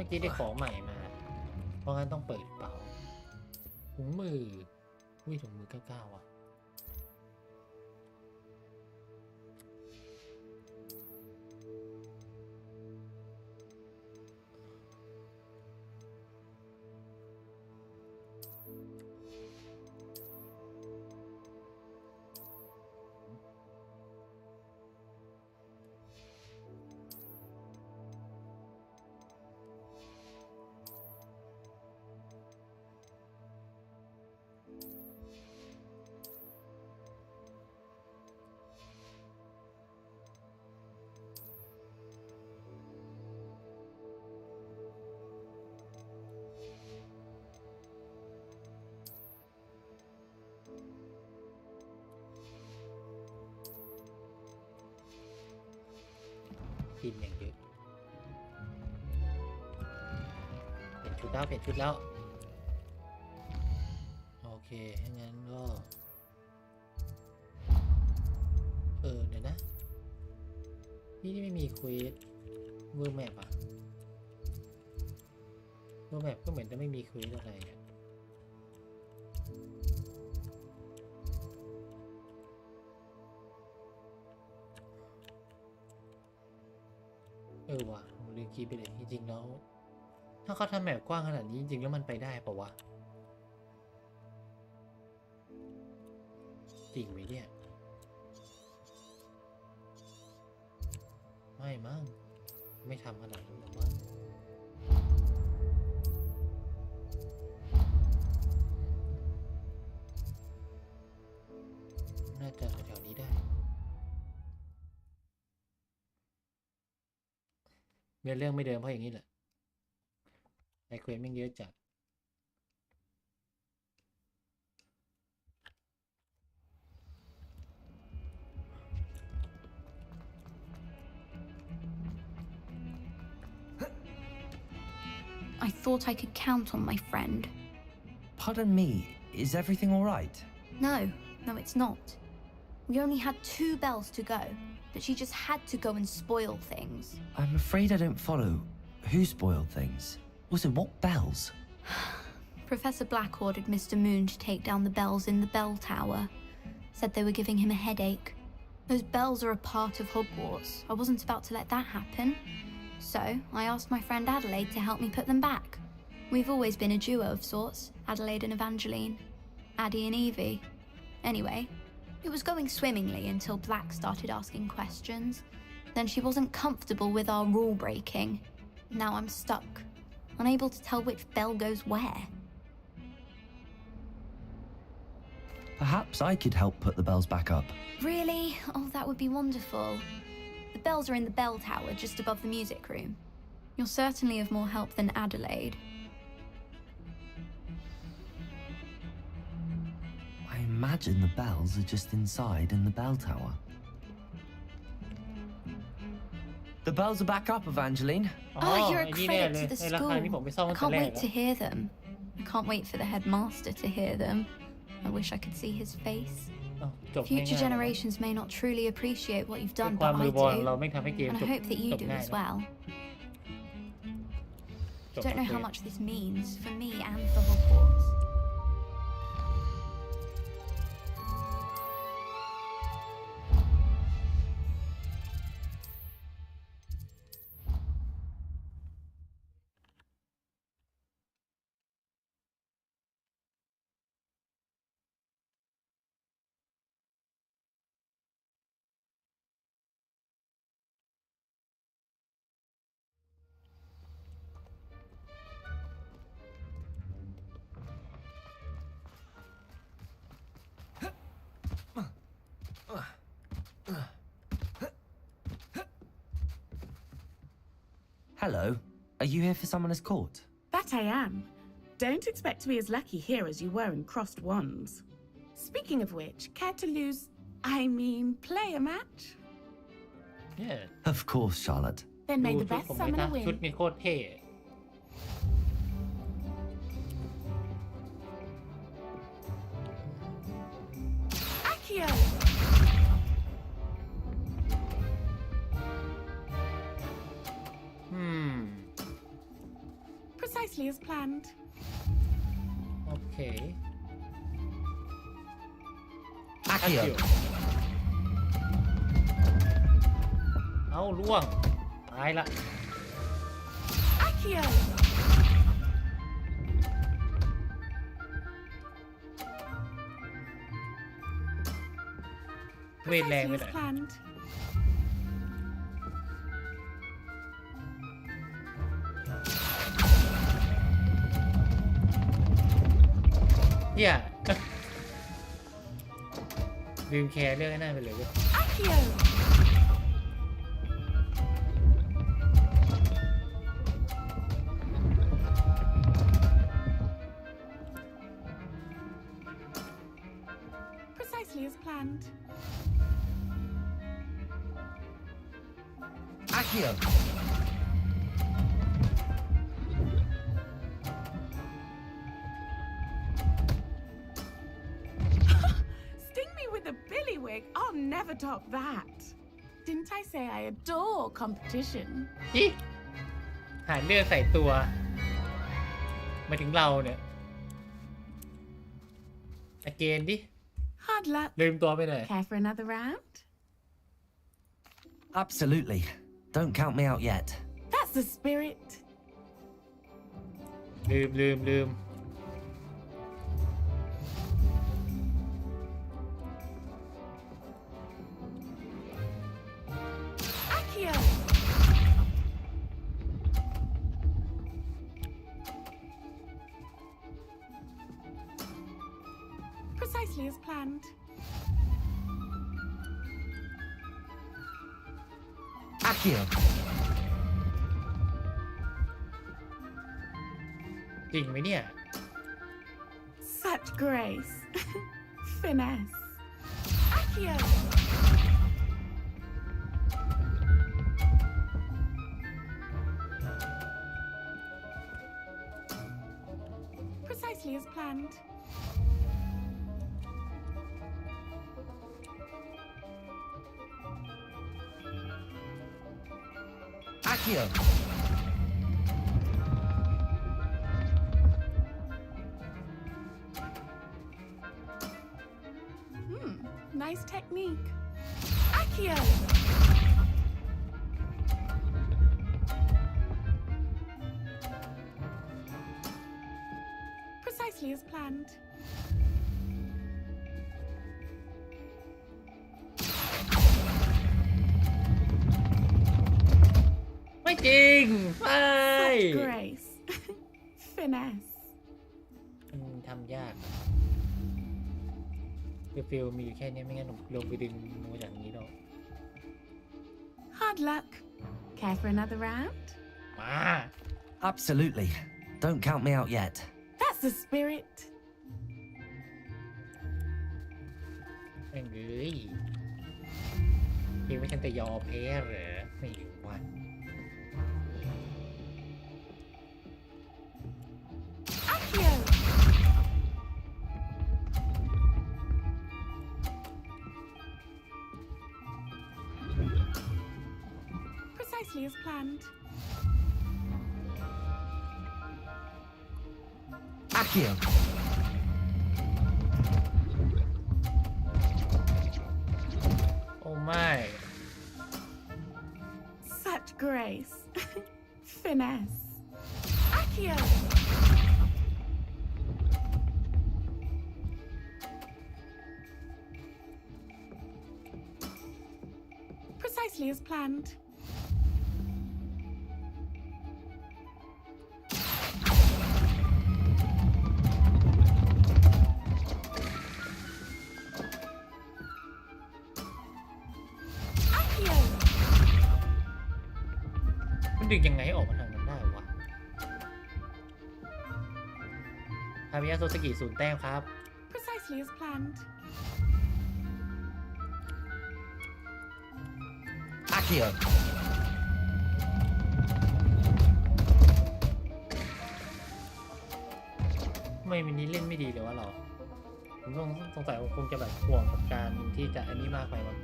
มื่อกี้ได้ของใหม่มาเพราะงั้นต้องเปิดเป๋าถุงมืออุ้ยถุงมือ99อ่ะทีมอย่างเยอะเปลี่ยนชุดแล้วโอเคงั้นก็เดี๋ยวนะนี่ไม่มีควีสเวอร์แมปอะเวอร์แมปก็เหมือนจะไม่มีควีสอะไรอะว่ะผมลืมคิดไปเลยจริงๆแล้วถ้าเขาทำแมปกว้างขนาดนี้จริงๆแล้วมันไปได้ปะวะจริงไหมเนี่ยไม่มั้งไม่ทำขนาดนั้นหรอกมั้งน่าจะแถวๆนี้ได้เนื้อเรื่องไม่เดิมเพราะอย่างนี้แหละไอเควสแม่งเยอะจัด I thought I could count on my friend. Pardon me, is everything all right? No, it's not. We only had 2 bells to go, but she just had to go and spoil things. I'm afraid I don't follow. Who spoiled things? Also, what bells? Professor Black ordered Mr. Moon to take down the bells in the bell tower. Said they were giving him a headache. Those bells are a part of Hogwarts. I wasn't about to let that happen. So, I asked my friend Adelaide to help me put them back. We've always been a duo of sorts, Adelaide and Evangeline. Addie and Evie. Anyway, it was going swimmingly until Black started asking questions. Then she wasn't comfortable with our rule breaking. Now I'm stuck, unable to tell which bell goes where. Perhaps I could help put the bells back up. Really? Oh, that would be wonderful. The bells are in the bell tower just above the music room. You're certainly of more help than Adelaide. I imagine the bells are just inside in the bell tower. The bells are back up, Evangeline. Oh, you're a credit to the school. I can't wait to hear them. I can't wait for the headmaster to hear them. I wish I could see his face. Future generations may not truly appreciate what you've done, but I do. And I hope that you do as well. Don't know how much this means for me and for Hogwarts. Hello. Are you here for Summoner's Court? That I am. Don't expect to be as lucky here as you were in Crossed Wands. Speaking of which, care to play a match? Yeah. Of course, Charlotte. Then may the best summoner win. ชุดนี้โคตรเท่ Accio! Precisely as planned. โอเค Accio. เอาล่วง ตายละ Accio. เวทแรงไป Precisely หน่อย as planned. เนี่ย ลืมแคร์เรื่องไอ้นั่นไปเลยเว้ย Accio. Precisely as planned. Accio. Sting me with a billywig. I'll never top that. Didn't I say I adore competition? อิหาเลือกใส่ตัวมาถึงเราเนี่ยอเกนดิ Hard luck. ลืมตัวไปหน่อย Care for another round? Absolutely. Don't count me out yet. That's the spirit. ลืม Accio. Precisely as planned. Accio. จริงไหมเนี่ย Such grace. Finesse. Accio. Precisely as planned. Accio. Nice technique. Accio. Precisely as planned.ไม่ จริงไม่ Such grace. Finesse. ทำยากฟิลมีอยู่แค่นี้ไม่งั้นผมลงไปดึงโมจากนี้หรอก Hard luck. Care for another round? มา Absolutely. Don't count me out yet. That's the spirit. แม่งเอ้ยคิดว่าฉันจะยอมแพ้เหรอไม่รู้วัน Accio. Precisely as planned. Accio. โอ้ไม่ Such grace. Finesse. Accio. Precisely as planned. Accio. มันดึงยังไงให้ออกมาทางนั้นได้วะคามิยะโซสกิ0 แต้มครับ Precisely as planned. Accio. ไม่มินี้เล่นไม่ดีเลยวะเราผมสงสัยว่าคงจะแบบห่วงกับการที่จะอันนี้มากไปมั้ง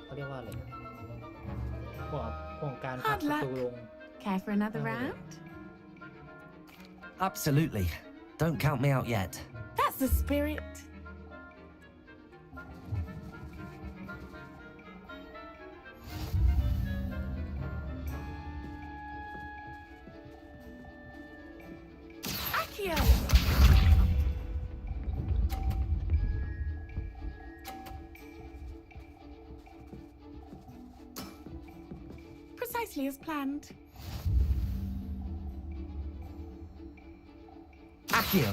เขาเรียกว่าอะไรห่วงการพักประตูลง Care for another round? Absolutely. Don't count me out yet. That's the spirit. Akio! Precisely as planned. Akio!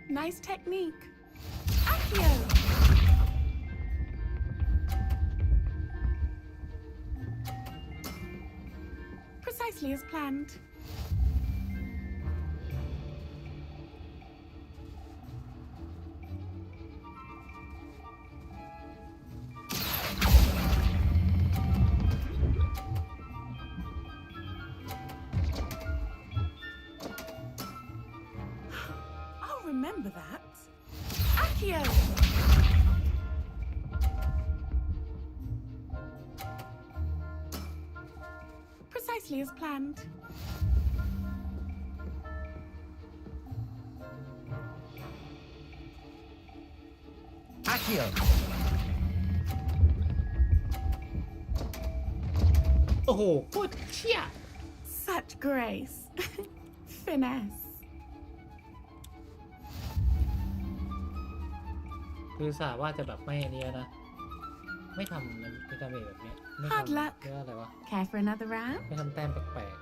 Nice technique. Akio! Precisely as planned. I'll remember that. Akio! Precisely as planned. Akio! Oh, good shit. Such grace. Finesse. คือสาว่าจะแบบไม่อันนี้นะไม่ทำมันไม่ทำแบบนี้ไม่ทำ Hard luck. เรียกว่าอะไรวะ Care for another round? ไม่ทำแต้มแปลก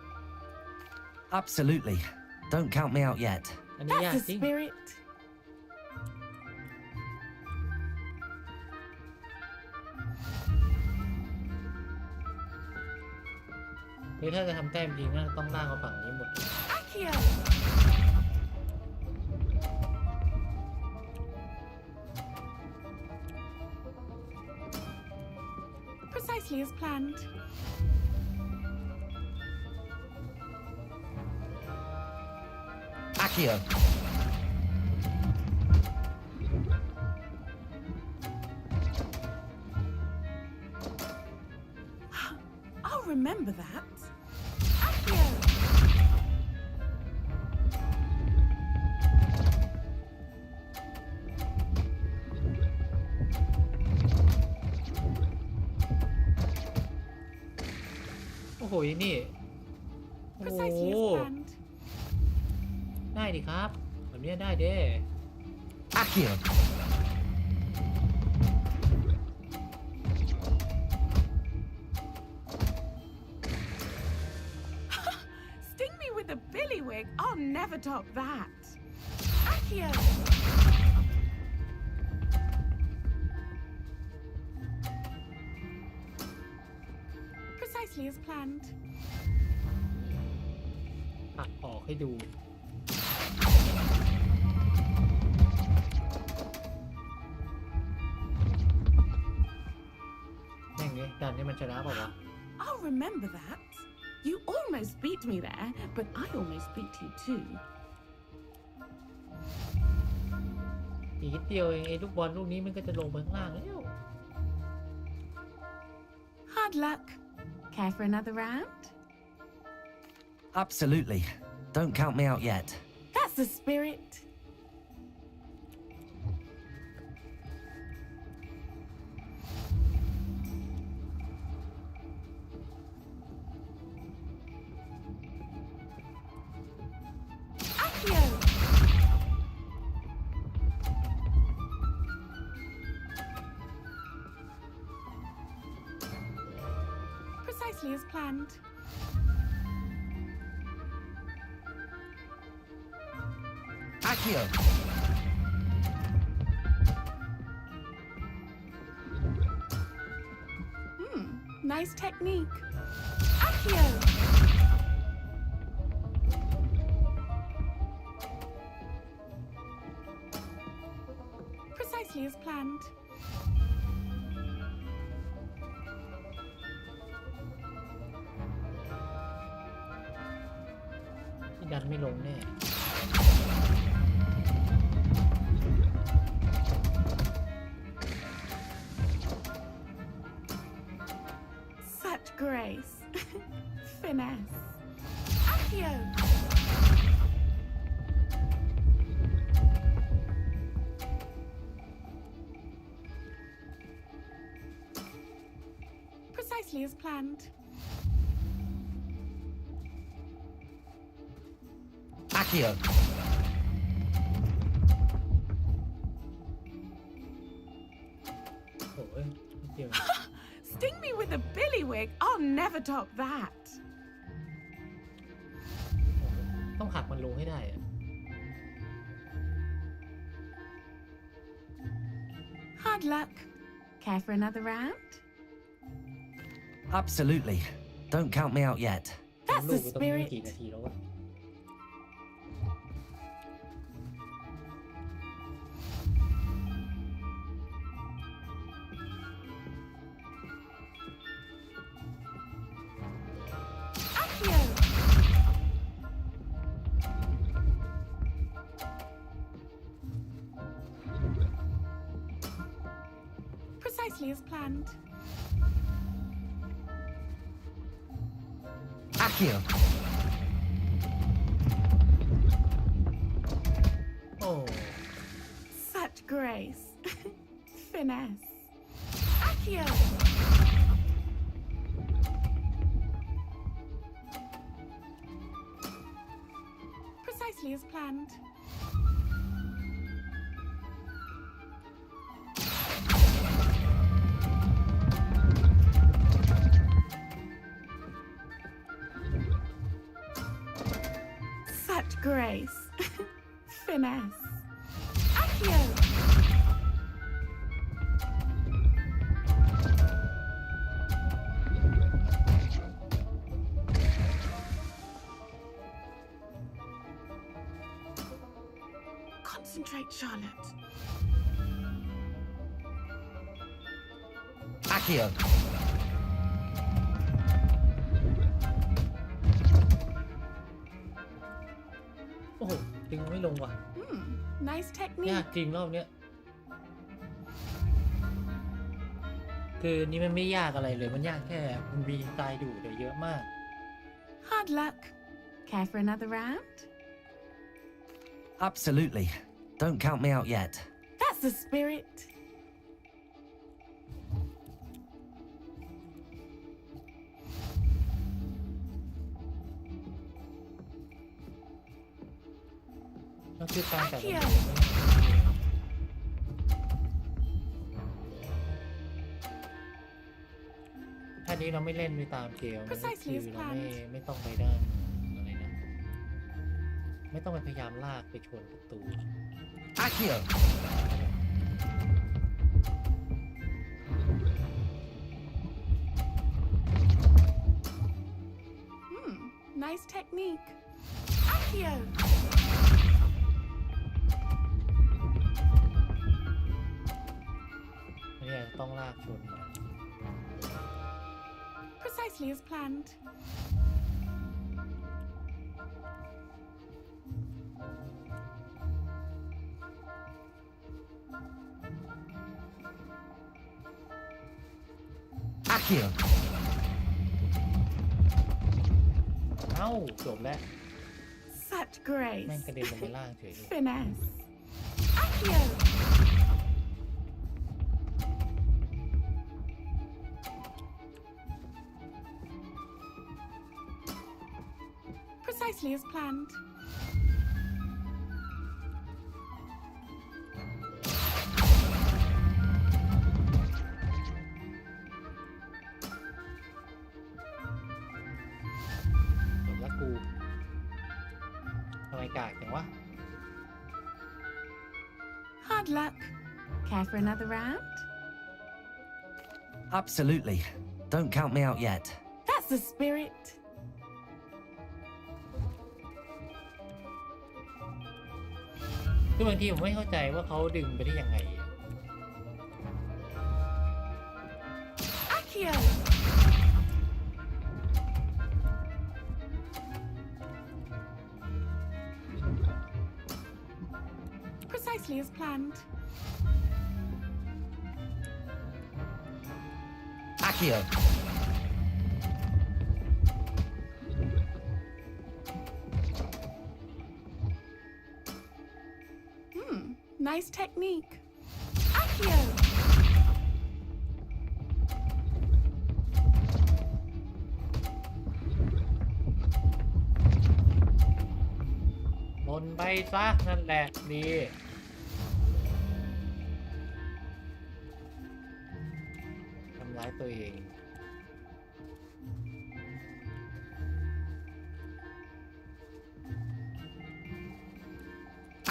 Absolutely. Don't count me out yet. ๆอันนี้ยาก That's จ the ริง spirit. คือถ้าจะทำแต้มจริงนะต้องลากมาฝั่งนี้หมด Akio! Precisely as planned. Akio! I'll remember that. Akio!โอ้โหนี่โอ้โห Precisely as planned. ได้ดิครับแบบนี้ได้เด้ Akio! Sting me with a billy wig. I'll never top that. Akio! Precisely as planned. ปักออกให้ดูแม่งเนี่ยดันให้มันชนะเปล่าวะ I'll remember that. You almost beat me there, but I almost beat you too. อีกนิดเดียวเองไอ้ลูกบอลลูกนี้มันก็จะลงไปข้างล่างแล้ว Hard luck. Care for another round? Absolutely. Don't count me out yet. That's the spirit. Akio! Precisely as planned. Akio! Nice technique. Akio! Precisely as planned.ที่ดันไม่ลงแน่ โ grace. Finesse. Accio. Precisely as planned. Accio. Sting me with a billywig. I'll never top that. ต้องหักมันลงให้ได้อะ Hard luck. Care for another round? Absolutely. Don't count me out yet. That's ลู the กกูต้องไม่ spirit. กี่นาทีแล้ววะ Accio. Precisely as planned. Accio. โอ้ Such grace. Finesse. Accio. Precisely as planned. Such grace. Finesse. Accio. Concentrate, Charlotte. Accio. โอ้โหดึงไม่ลงว่ะ Nice ยาก technique. จริงรอบเนี้ยคือนี่มันไม่ยากอะไรเลยมันยากแค่มันมีตายดูเดี๋ยวเยอะมาก Hard luck. Care for another round? Absolutely. Don't count me out yet. That's the spirit. นั่นคือการจัดระเบียบ Accio. ถ้านี้เราไม่เล่นไปตามเกม Precisely คือ as เรา planned. ไม่ต้องไปด้านอะไรนะ ไม่ต้องไปพยายามลากไปชนประตู Accio. Nice technique. Accio. อันนี้ต้องลากชนมา Precisely as planned. Accio. เอ้าจบแล้ว Such แม่ง grace. กระเด็นลงไปล่างเฉยเลย Finesse. Accio. Precisely as planned.กูทำไมกากจังวะ Hard luck. Care for another round? Absolutely. Don't count me out yet. That's the spirit. คือบางทีผมไม่เข้าใจว่าเขาดึงไปได้ยังไง Accio. Precisely as planned. Accio. Nice technique. Accio. ลนไปซะนั่นแหละดีทำร้ายตัวเอง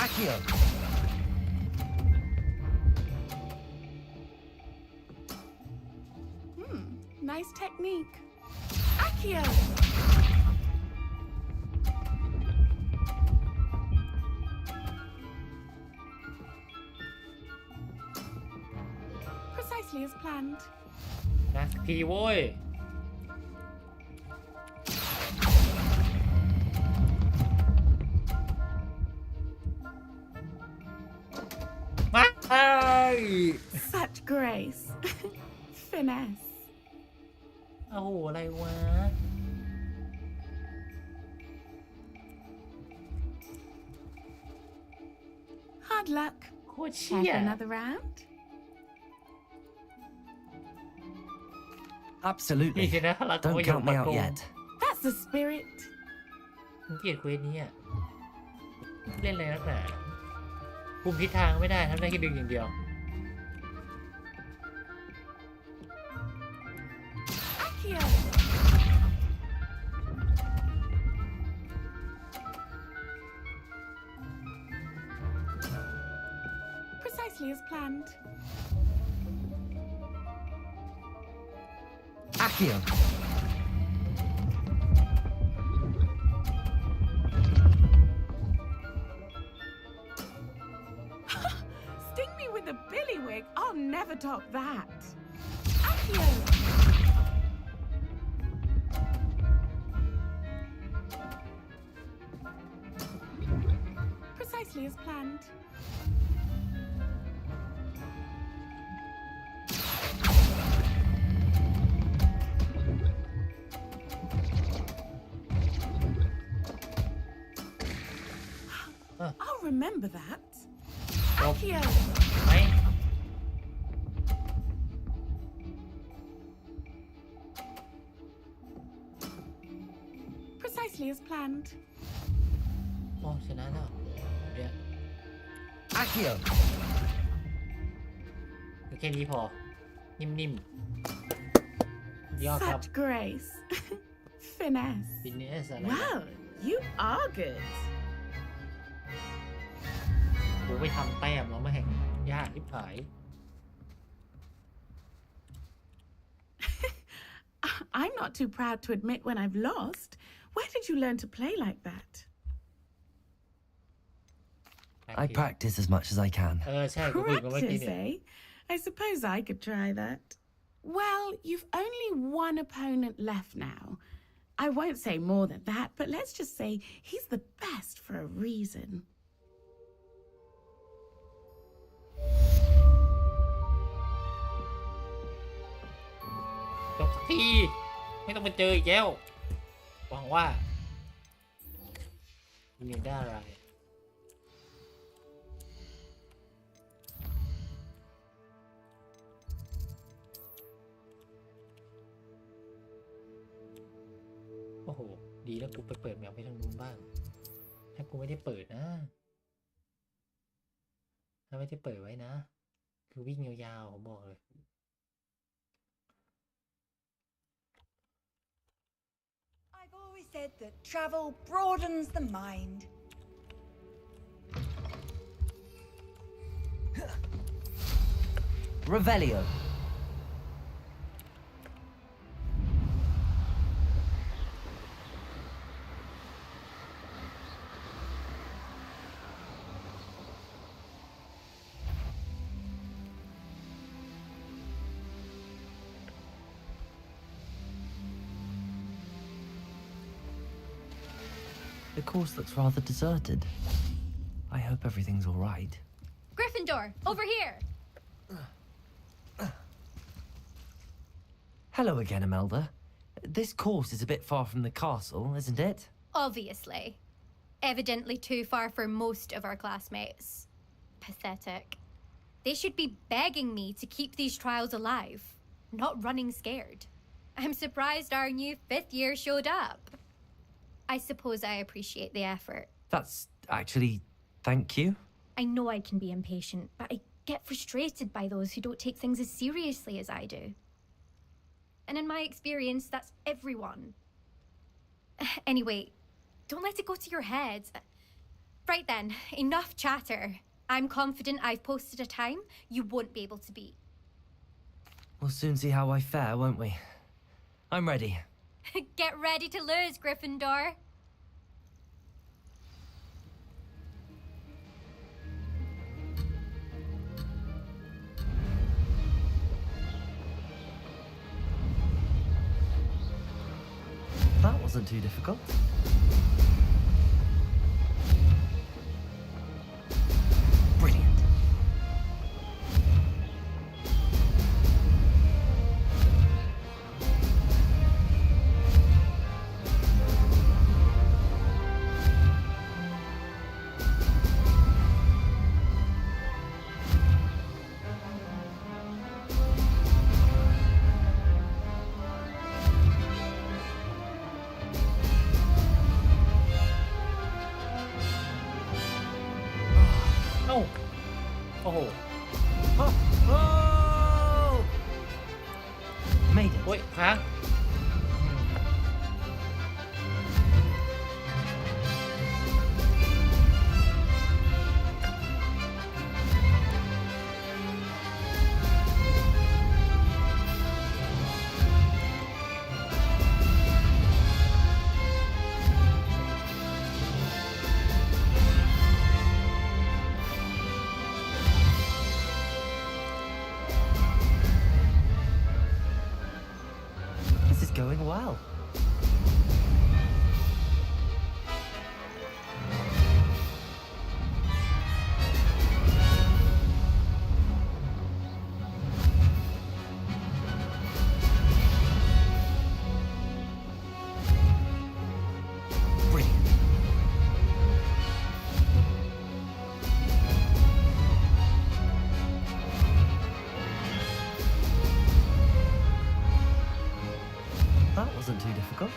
Accio. Nice technique. Accio. Precisely as planned. นะทีโว้ยมาเอ้ย Such grace. Finesse. โอ้โหอะไรวะ Hard luck. โคตร Care เชี่ย for another round? Absolutely. นี่สินะเราต้อง Don't มาอยู่ count ปา me ก out โกง yet. That's the spirit. มึงเกลียดเควสนี้อ่ะเล่นอะไรนักหนาคุมทิศทางไม่ได้ทำได้แค่ดึงอย่างเดียว Accio. Precisely as planned. Accio. Sting me with a billywig. I'll never top that. Accio. Precisely as planned. I'll remember that. Accio. ไหม Precisely as planned. โอ้ชนะแล้วเดี๋ยว Accio. แค่นี้พอ นิ่มๆยอดครับ Such grace. Finesse. ฟินเนสอะไร Wow, you are good. โหไปทำแต้มแล้วมาแห่งยากทิบหาย I'm not too proud to admit when I've lost. Where did you learn to play like that? I practice as much as I can. ใช่กูคุยกันเมื่อกี้ Practice, เนี่ย eh? I suppose I could try that. Well, you've only one opponent left now. I won't say more than that, but let's just say he's the best for a reason. จบสักทีไม่ต้องมาเจออีกแล้วหวังว่ามีได้อะไรโอ้โหดีแล้วกูไปเปิดแมวไปทางนู้นบ้างถ้ากูไม่ได้เปิดนะถ้าไม่ได้เปิดไว้นะคือวิ่งยาวๆผมบอกเลย I've always said that travel broadens the mind. Revelio. The course looks rather deserted. I hope everything's all right. Gryffindor, over here! Hello again, Imelda. This course is a bit far from the castle, isn't it? Obviously. Evidently too far for most of our classmates. Pathetic. They should be begging me to keep these trials alive, not running scared. I'm surprised our new 5th year showed up. I suppose I appreciate the effort. That's actually... thank you. I know I can be impatient, but I get frustrated by those who don't take things as seriously as I do. And in my experience, that's everyone. Anyway, don't let it go to your head. Right then, enough chatter. I'm confident I've posted a time you won't be able to beat. We'll soon see how I fare, won't we? I'm ready. Get ready to lose, Gryffindor. That wasn't too difficult. Brilliant. Made it. โอ้ยค้าง This is going well. Brilliant. That wasn't too difficult.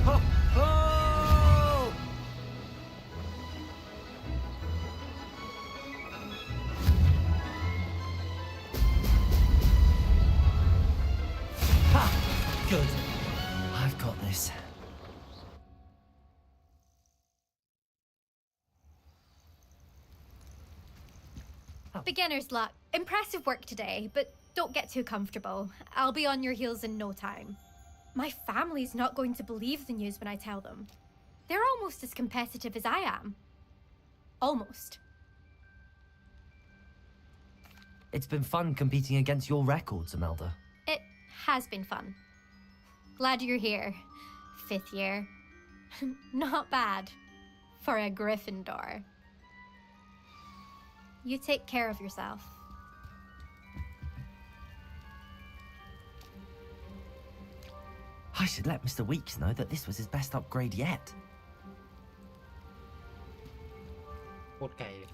Ho, ho! Ha! Good. I've got this. Beginner's luck. Impressive work today, but don't get too comfortable. I'll be on your heels in no time. My family's not going to believe the news when I tell them. They're almost as competitive as I am. Almost. It's been fun competing against your records, Imelda. It has been fun. Glad you're here. 5th year. Not bad. For a Gryffindor. You take care of yourself. I should let Mr. Weeks know that this was his best upgrade yet. โคตรไกลเลย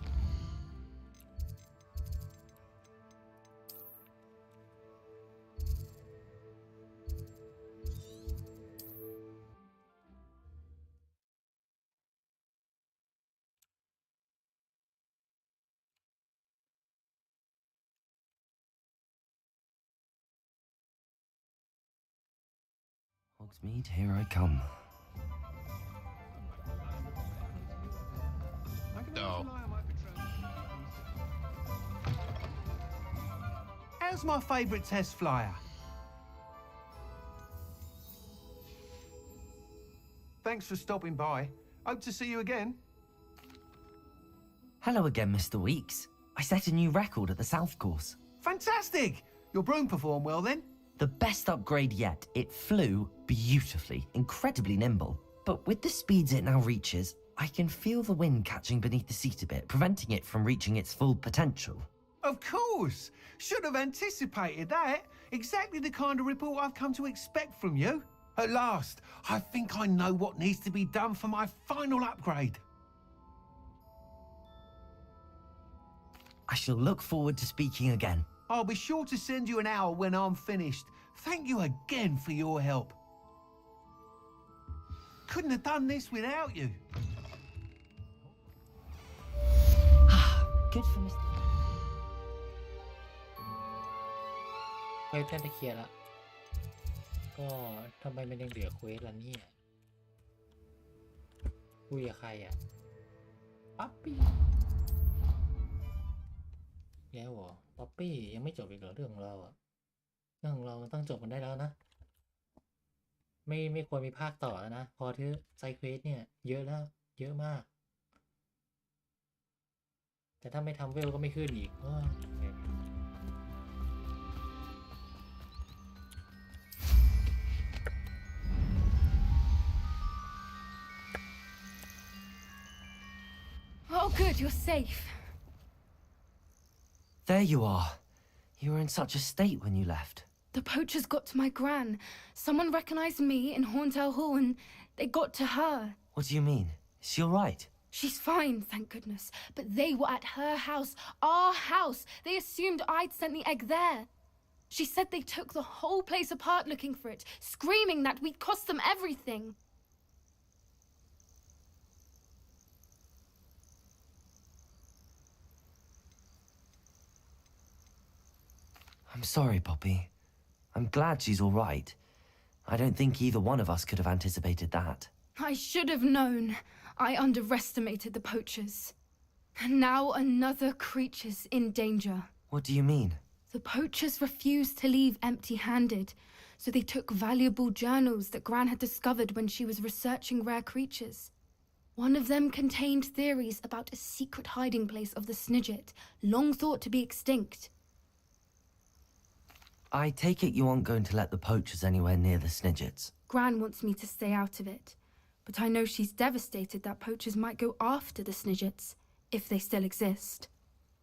Hogsmeade, here I come. No. How's my favourite test flyer? Thanks for stopping by. Hope to see you again. Hello again, Mr. Weeks. I set a new record at the South Course. Fantastic! Your broom performed well then? The best upgrade yet. It flew beautifully, incredibly nimble. But with the speeds it now reaches, I can feel the wind catching beneath the seat a bit, preventing it from reaching its full potential. Of course! Should have anticipated that. Exactly the kind of report I've come to expect from you. At last, I think I know what needs to be done for my final upgrade. I shall look forward to speaking again. I'll be sure to send you an hour when I'm finished. Thank you again for your help. Couldn't have done this without you. Good for Mr. เควสแทบจะเคลียร์ละก็ทำไมมันยังเหลือเควสล่ะเนี่ยคุยกับใครอ่ะป๊อปปี้แล้วเหรอป๊อปปี้ยังไม่จบอีกเหรอเรื่องของเราอ่ะเรื่องของเรามันต้องจบกันได้แล้วนะไม่ควรมีภาคต่อแล้วนะพอที่ไซเควสเนี่ยเยอะแล้วเยอะมากแต่ถ้าไม่ทำเวลก็ไม่ขึ้นอีกOh, good, you're safe. There you are. You were in such a state when you left. The poachers got to my gran. Someone recognized me in Horntail Hall and they got to her. What do you mean? Is she all right? She's fine, thank goodness. But they were at her house, our house. They assumed I'd sent the egg there. She said they took the whole place apart looking for it, screaming that we'd cost them everything. I'm sorry, Poppy. I'm glad she's all right. I don't think either one of us could have anticipated that. I should have known. I underestimated the poachers. And now another creature's in danger. What do you mean? The poachers refused to leave empty-handed, so they took valuable journals that Gran had discovered when she was researching rare creatures. One of them contained theories about a secret hiding place of the Snidget, long thought to be extinct. I take it you aren't going to let the poachers anywhere near the Snidgets. Gran wants me to stay out of it, but I know she's devastated that poachers might go after the Snidgets, if they still exist.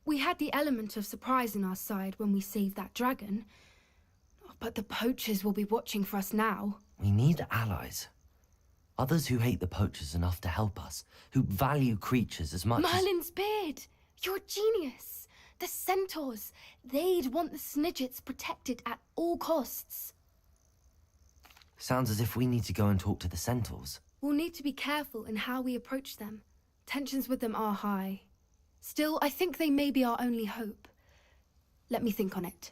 We had the element of surprise on our side when we saved that dragon, but the poachers will be watching for us now. We need allies. Others who hate the poachers enough to help us, who value creatures as much Merlin's beard! You're a genius! The centaurs! They'd want the Snidgets protected at all costs. Sounds as if we need to go and talk to the centaurs. We'll need to be careful in how we approach them. Tensions with them are high. Still, I think they may be our only hope. Let me think on it.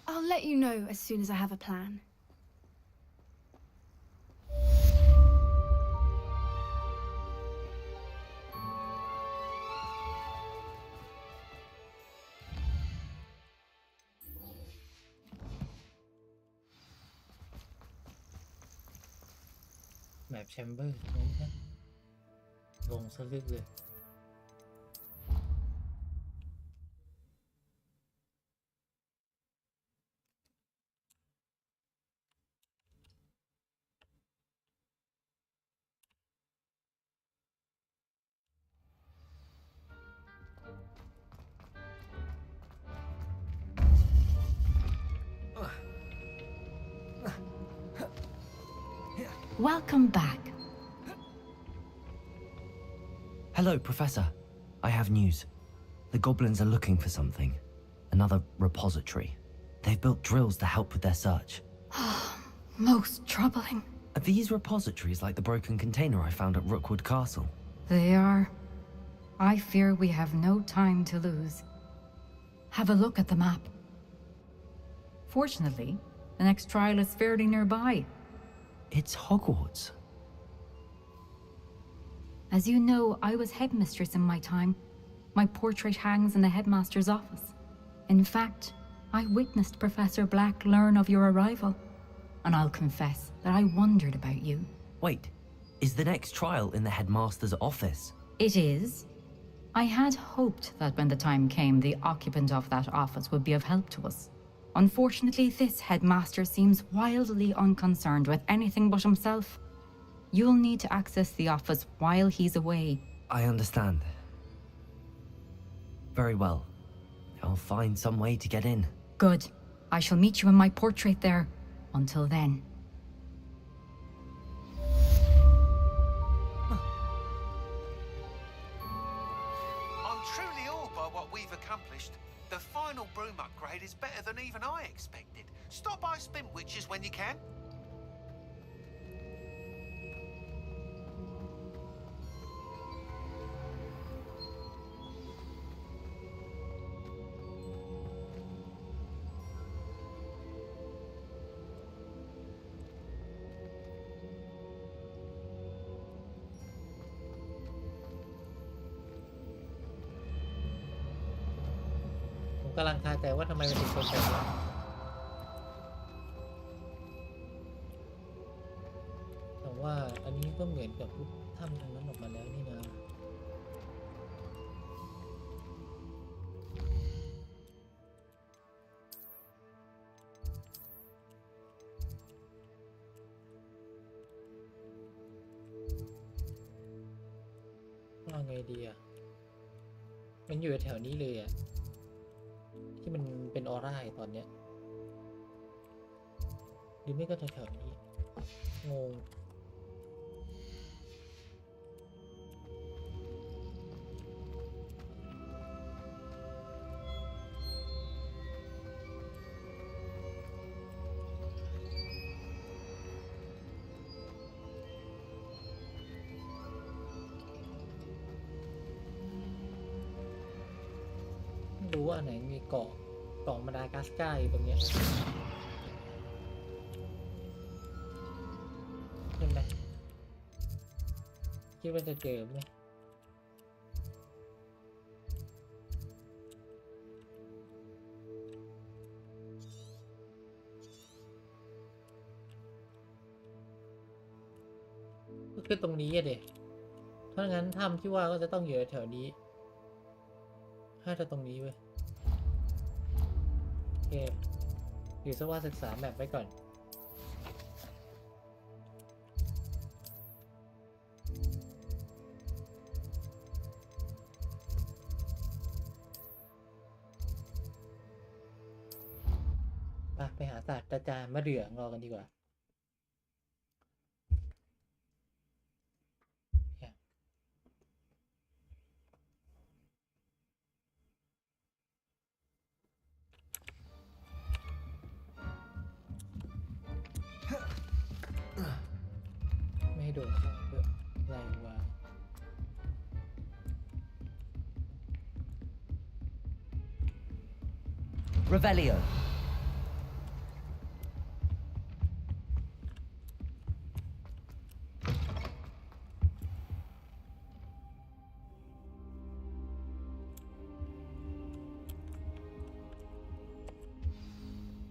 I'll let you know as soon as I have a plan. Map chamber ลงซะลึกเลย Welcome back. Hello, Professor. I have news. The goblins are looking for something. Another repository. They've built drills to help with their search. Most troubling. Are these repositories like the broken container I found at Rookwood Castle? They are. I fear we have no time to lose. Have a look at the map. Fortunately, the next trial is fairly nearby. It's Hogwarts. As you know, I was headmistress in my time. My portrait hangs in the headmaster's office. In fact, I witnessed Professor Black learn of your arrival. And I'll confess that I wondered about you. Wait, is the next trial in the headmaster's office? It is. I had hoped that when the time came, the occupant of that office would be of help to us. Unfortunately, this headmaster seems wildly unconcerned with anything but himself. You'll need to access the office while he's away. I understand. Very well. I'll find some way to get in. Good. I shall meet you in my portrait there. Until then. I'm truly awed by what we've accomplished. The final broom upgrade is better than even I expected. Stop by Spintwitches when you can. ผมกำลังคาใจว่าทำไมมันถึงเป็นแบบนี้แต่ว่าอันนี้ก็เหมือนกับรูปถ้ำทางนั้นออกมาแล้วนี่นะว่าไงดีอ่ะมันอยู่แถวนี้เลยอ่ะที่มันเป็นออร่าตอนเนี้ยหรือไม่ก็แถวๆนี้งงรู้ว่าอันไหนมีเกาะมาดากัสการ์อยู่ตรงเนี้ยเห็นไหมคิดว่าจะเจอไหมก็คือตรงนี้อะเด็กถ้างั้นถ้ำที่ว่าก็จะต้องอยู่แถวนี้ถ้าจะตรงนี้เว้ยโอเคอยู่ซะว่าศึกษาแมปไว้ก่อนไปหาศาสตราจารย์มะเดื่องรอกันดีกว่าไม่โดนเข้าเพื่ออะไรวะRevelio.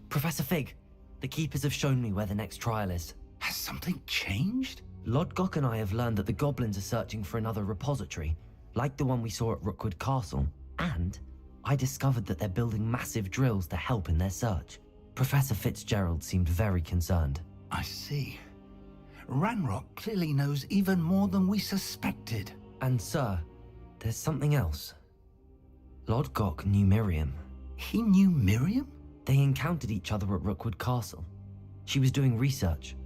Professor Fig, the keepers have shown me where the next trial is. Has something changed? Lodgok and I have learned that the goblins are searching for another repository, like the one we saw at Rookwood Castle, and I discovered that they're building massive drills to help in their search. Professor Fitzgerald seemed very concerned. I see. Ranrock clearly knows even more than we suspected. And sir, there's something else. Lodgok knew Miriam. He knew Miriam? They encountered each other at Rookwood Castle. She was doing research.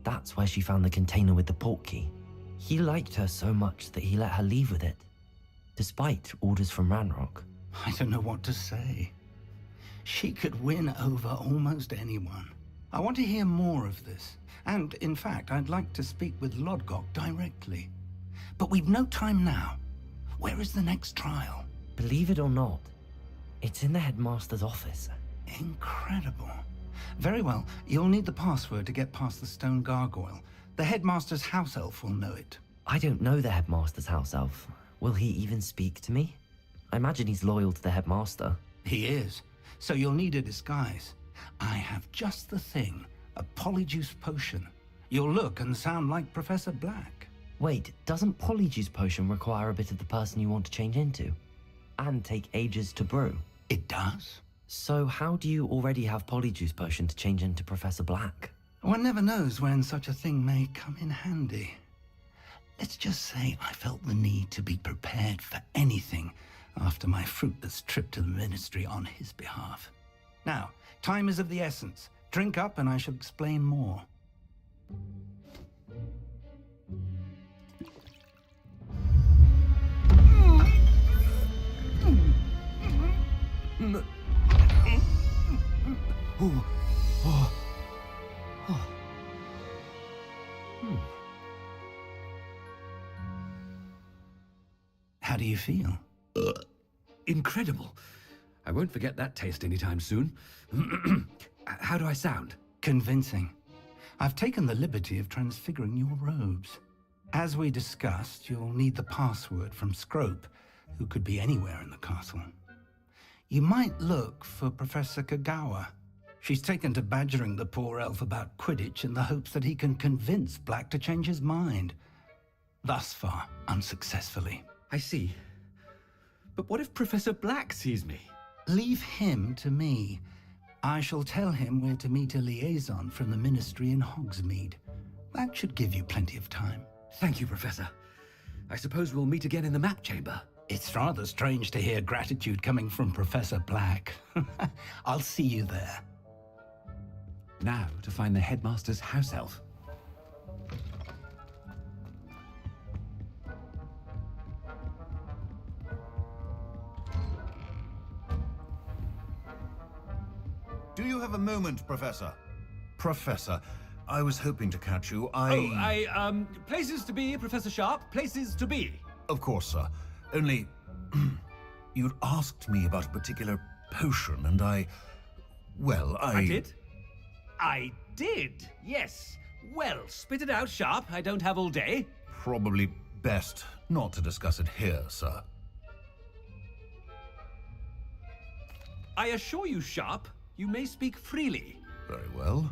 That's where she found the container with the port key. He liked her so much that he let her leave with it, despite orders from Ranrock. I don't know what to say. She could win over almost anyone. I want to hear more of this. And, in fact, I'd like to speak with Lodgok directly. But we've no time now. Where is the next trial? Believe it or not, it's in the headmaster's office. Incredible. Very well. You'll need the password to get past the stone gargoyle. The headmaster's house elf will know it. I don't know the headmaster's house elf. Will he even speak to me? I imagine he's loyal to the headmaster. He is. So you'll need a disguise. I have just the thing. A polyjuice potion. You'll look and sound like Professor Black. Wait, doesn't polyjuice potion require a bit of the person you want to change into? And take ages to brew? It does. So how do you already have polyjuice potion to change into Professor Black? One never knows when such a thing may come in handy. Let's just say I felt the need to be prepared for anything after my fruitless trip to the ministry on his behalf. Now, time is of the essence. Drink up and I shall explain more. How do you feel? Incredible. I won't forget that taste anytime soon. How do I sound? Convincing. I've taken the liberty of transfiguring your robes. As we discussed, you'll need the password from Scrope, who could be anywhere in the castle. You might look for Professor Kagawa. She's taken to badgering the poor elf about Quidditch in the hopes that he can convince Black to change his mind. Thus far, unsuccessfully. I see. But what if Professor Black sees me? Leave him to me. I shall tell him where to meet a liaison from the ministry in Hogsmeade. That should give you plenty of time. Thank you, Professor. I suppose we'll meet again in the map chamber. It's rather strange to hear gratitude coming from Professor Black. I'll see you there. Now to find the headmaster's house elf. Do you have a moment, Professor? Professor, I was hoping to catch you. Places to be, Professor Sharp. Places to be. Of course, sir. Only, you'd asked me about a particular potion, and I did? I did, yes. Well, spit it out, Sharp. I don't have all day. Probably best not to discuss it here, sir. I assure you, Sharp, you may speak freely. Very well.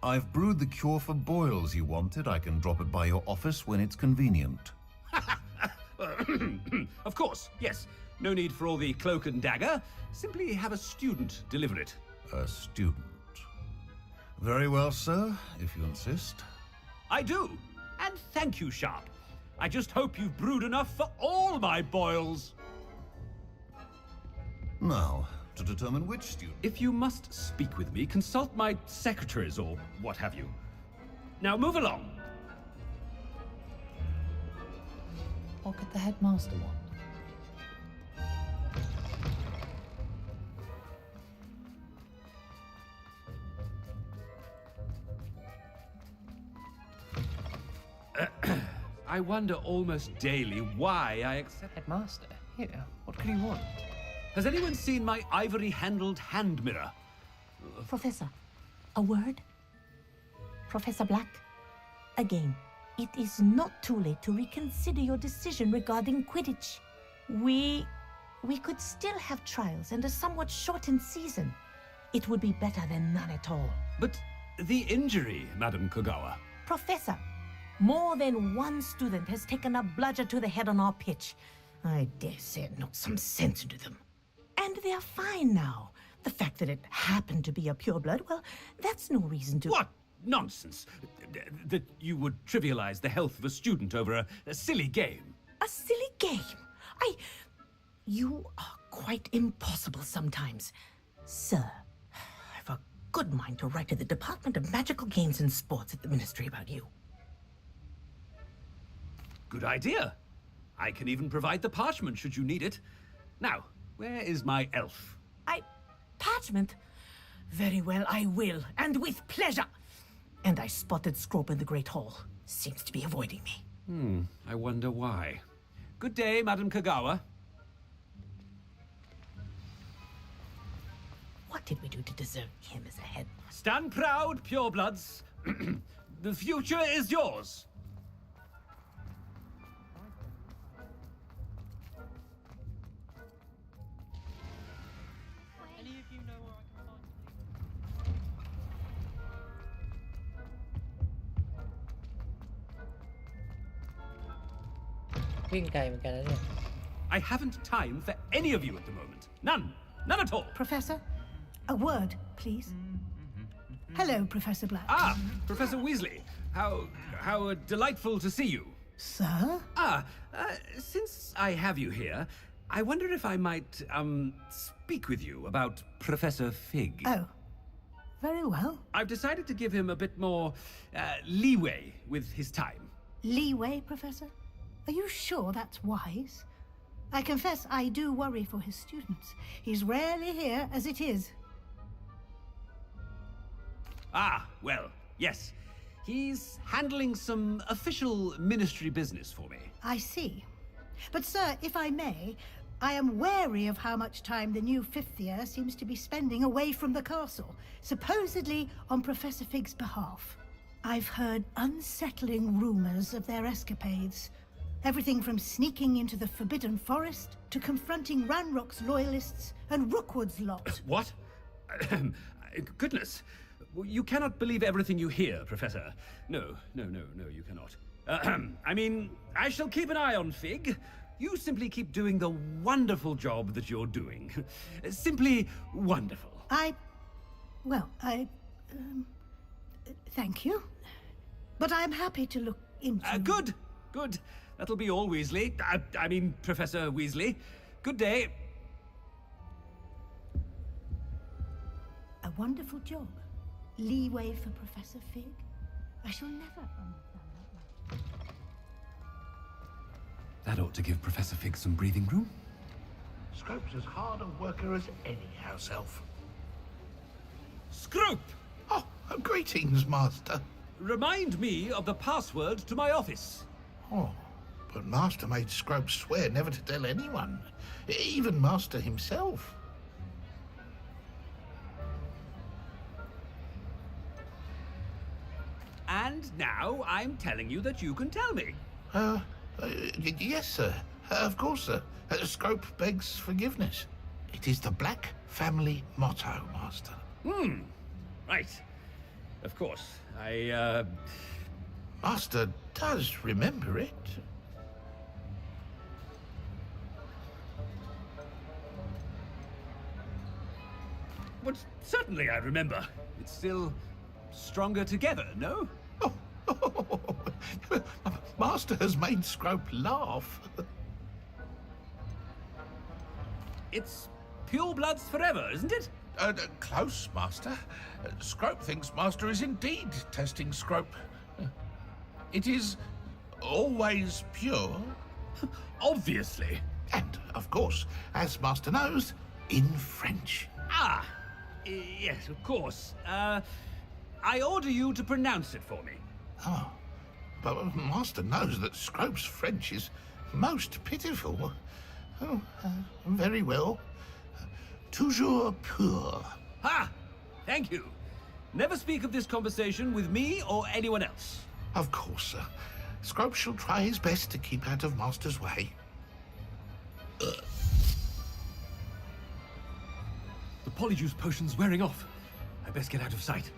I've brewed the cure for boils you wanted. I can drop it by your office when it's convenient. Of course, yes. No need for all the cloak and dagger. Simply have a student deliver it. A student? Very well, sir, if you insist. I do. And thank you, Sharp. I just hope you've brewed enough for all my boils. Now, to determine which student... If you must speak with me, consult my secretaries or what have you. Now move along. What could the headmaster want? I wonder almost daily why I accept... Headmaster? Here, what could he want? Has anyone seen my ivory-handled hand mirror? Professor, a word? Professor Black, again, it is not too late to reconsider your decision regarding Quidditch. We could still have trials and a somewhat shortened season. It would be better than none at all. But the injury, Madam Kagawa. Professor, more than one student has taken a bludger to the head on our pitch. I dare say it knocked some sense into them. And they're fine now. The fact that it happened to be a pureblood, well, that's no reason to... What nonsense! That you would trivialize the health of a student over a silly game. A silly game? You are quite impossible sometimes. Sir, I've a good mind to write to the Department of Magical Games and Sports at the Ministry about you. Good idea. I can even provide the parchment should you need it. Now, where is my elf? Parchment? Very well, I will, and with pleasure. And I spotted Scrope in the Great Hall. Seems to be avoiding me. I wonder why. Good day, Madam Kagawa. What did we do to deserve him as a head? Stand proud, purebloods. The future is yours. I haven't time for any of you at the moment. None. None at all. Professor, a word, please. Hello, Professor Black. Ah, Professor Weasley. How delightful to see you. Sir? Since I have you here, I wonder if I might, speak with you about Professor Fig. Oh. Very well. I've decided to give him a bit more, leeway with his time. Leeway, Professor? Are you sure that's wise? I confess I do worry for his students. He's rarely here as it is. Ah, well, yes. He's handling some official ministry business for me. I see. But, sir, if I may, I am wary of how much time the new fifth year seems to be spending away from the castle, supposedly on Professor Fig's behalf. I've heard unsettling rumors of their escapades. Everything from sneaking into the Forbidden Forest to confronting Ranrock's loyalists and Rookwood's lot. What? Goodness. You cannot believe everything you hear, Professor. No, you cannot. I mean, I shall keep an eye on Fig. You simply keep doing the wonderful job that you're doing. Simply wonderful. Thank you. But I'm happy to look into... Good. That'll be all, Weasley. I mean, Professor Weasley. Good day. A wonderful job. Leeway for Professor Fig. I shall never understand that. That ought to give Professor Fig some breathing room. Scrope's as hard a worker as any house elf. Scrope! Oh, greetings, Master. Remind me of the password to my office. Oh, but Master made Scrope swear never to tell anyone, even Master himself. And now I'm telling you that you can tell me. Yes, sir. Of course, sir. Scrope begs forgiveness. It is the Black family motto, Master. Right. Of course. Master does remember it. But certainly I remember. It's still stronger together, no? Master has made Scrope laugh. It's pure bloods forever, isn't it? Close, Master. Scrope thinks Master is indeed testing Scrope. It is always pure. Obviously. And, of course, as Master knows, in French. Yes, of course. I order you to pronounce it for me. Oh, but Master knows that Scrope's French is most pitiful. Oh, very well. Toujours pur. Ha! Thank you. Never speak of this conversation with me or anyone else. Of course, sir. Scrope shall try his best to keep out of Master's way. The polyjuice potion's wearing off. I best get out of sight.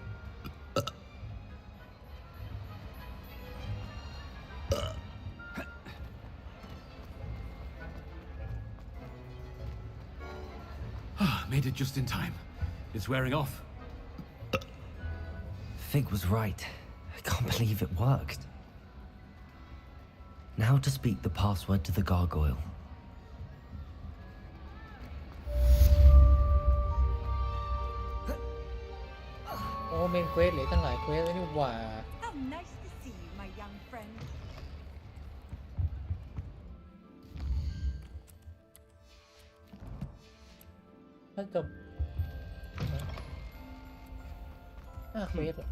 Made it just in time. It's wearing off. Fig was right. I can't believe it worked. Now to speak the password to the gargoyle. โอ้เมนเควสเหลือตั้งหลายเควสแล้วนี่หว่า How nice to see you, my young friend. ถ้ากับเควสเหรอ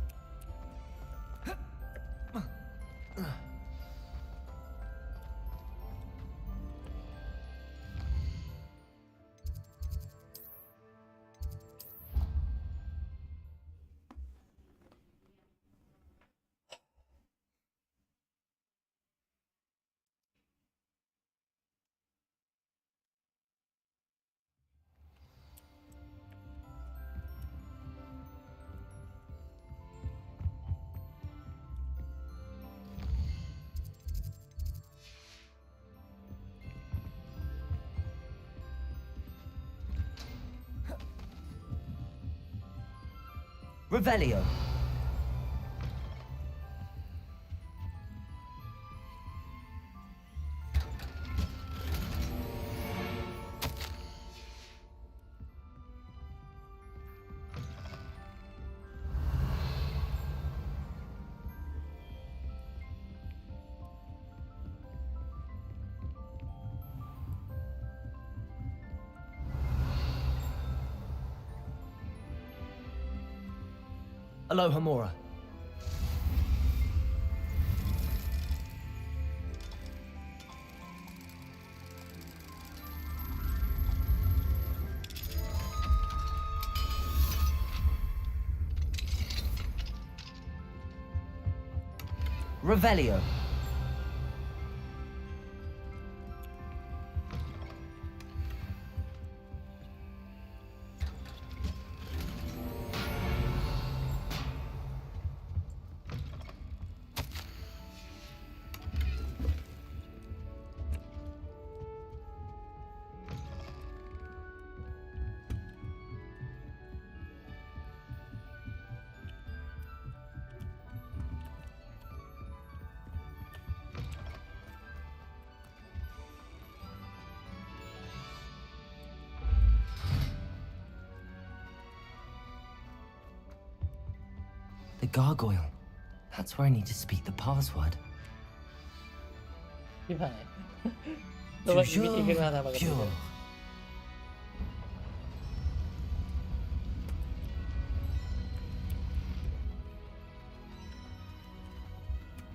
Revelio. Aloha Mora. Revelio. The gargoyle. That's where I need to speak the password. ที่ผ่านตัวมันมีที่ขึ้นมาตามปกติ Pure.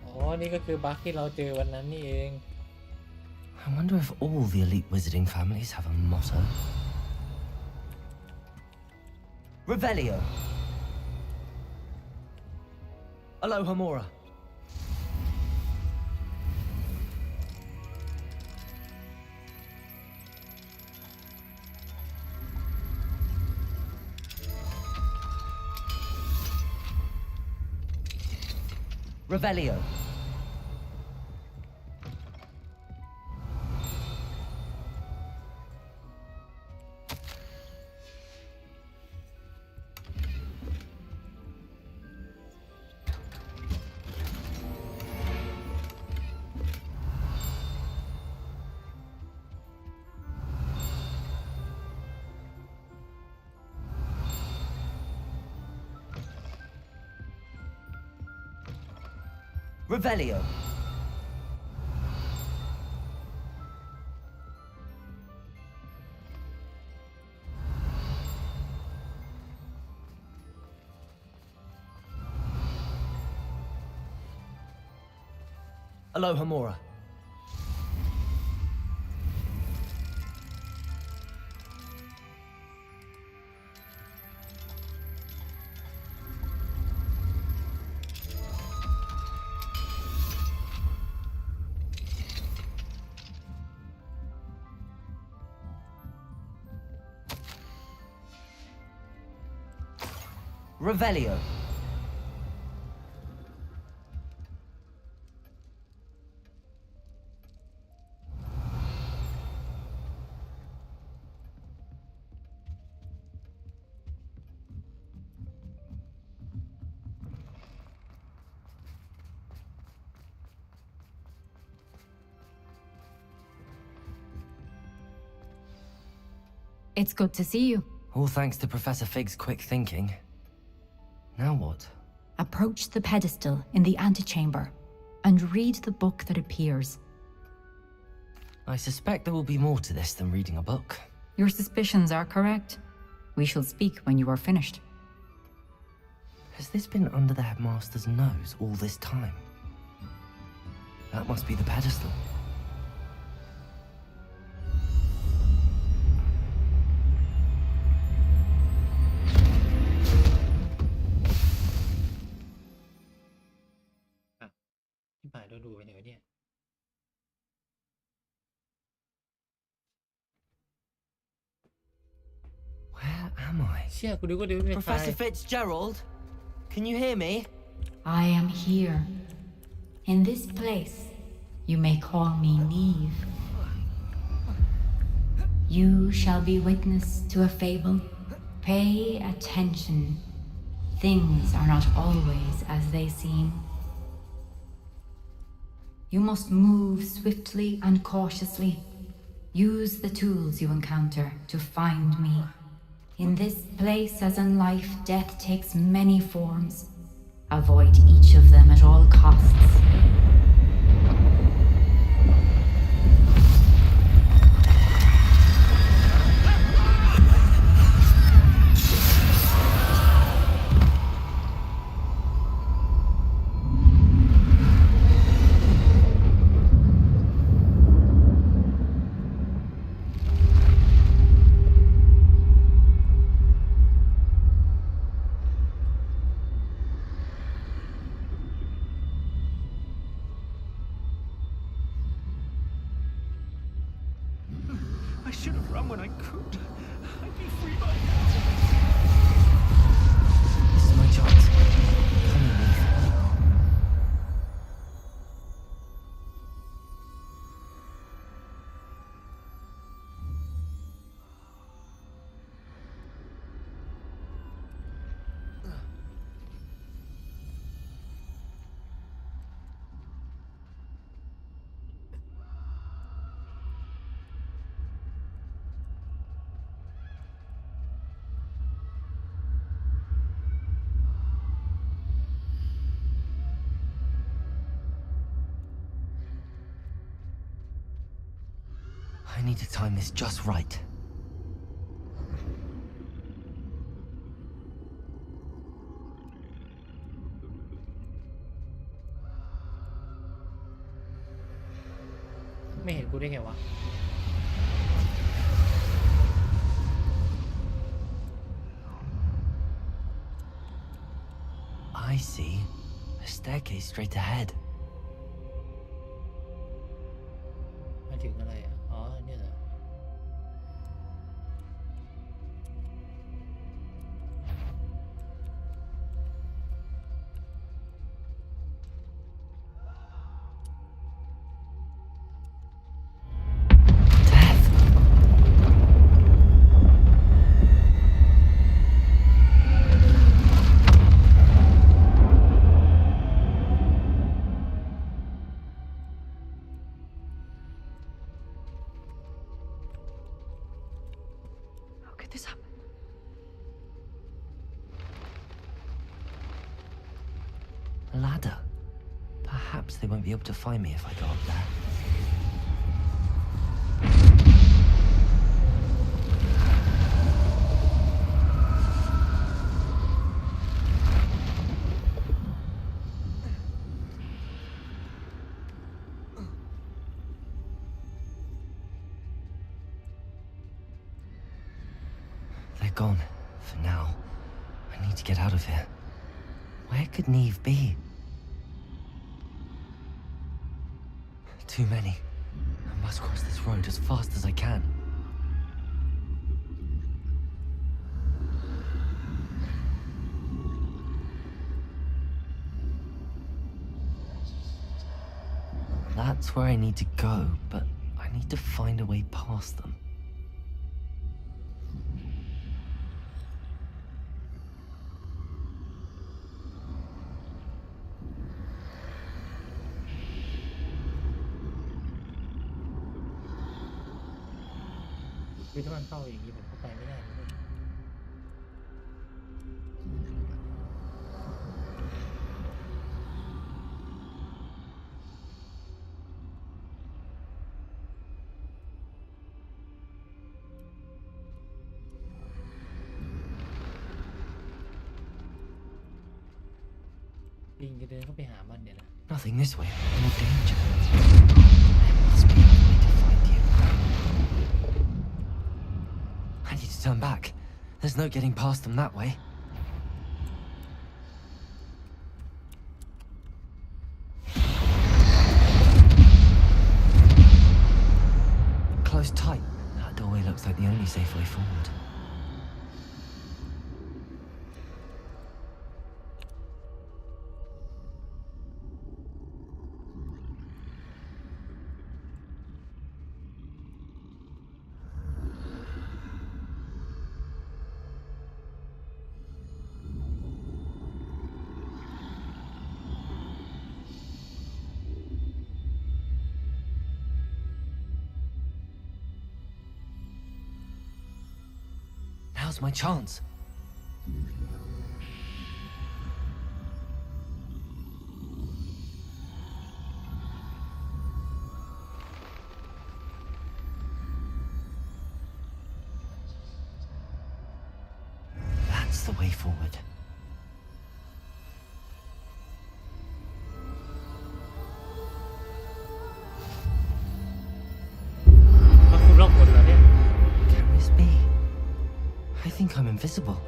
อ๋อนี่ก็คือบั๊กที่เราเจอวันนั้นนี่เอง I wonder if all the elite wizarding families have a motto. Revelio. Aloha Mora. Revelio. Revelio. Aloha Mora. Revelio. It's good to see you. All thanks to Professor Fig's quick thinking. Now what? Approach the pedestal in the antechamber and read the book that appears. I suspect there will be more to this than reading a book. Your suspicions are correct. We shall speak when you are finished. Has this been under the headmaster's nose all this time? That must be the pedestal. Where am I? Professor Fitzgerald? Can you hear me? I am here. In this place, you may call me Neve. You shall be witness to a fable. Pay attention. things are not always as they seem. You must move swiftly and cautiously. Use the tools you encounter to find me. In this place, as in life, death takes many forms. Avoid each of them at all costs. I should have run when I could. I'd be free by now. This is my chance. Can you leave? I need to time this just right. I see. A staircase straight ahead. มาถึงอะไรอ่ะ อ๋อ เนี่ยเหรอ This happened. A ladder. Perhaps they won't be able to find me if I go up there. They're gone, for now. I need to get out of here. Where could Neve be? Too many. I must cross this road as fast as I can. That's where I need to go, but I need to find a way past them. Vìถ้ามันเข้าอย่างนี้ผมก็ไปไม่ได้เลย ลิงจะเดินเข้าไปหามันเนี่ยนะ Nothing this way. No danger. There must be a way to find you. I need to turn back. There's no getting past them that way. Close tight. That doorway looks like the only safe way forward. Now's my chance. That's the way forward. มันคือรอบหมดแล้วเนี่ย Can this be? I think I'm invisible.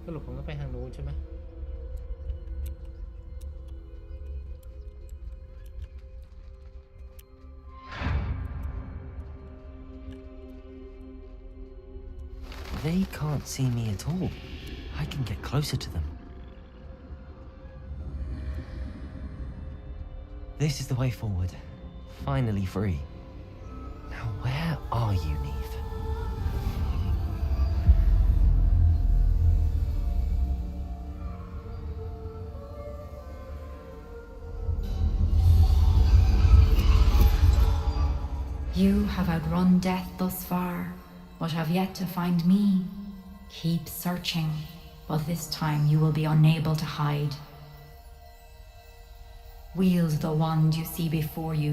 สรุปผมต้องไปทางนู้นใช่ไหม They can't see me at all. I can get closer to them. This is the way forward. Finally free. Now where are you, Neve? You have outrun death thus far, but have yet to find me. Keep searching, but this time you will be unable to hide. Wield the wand you see before you.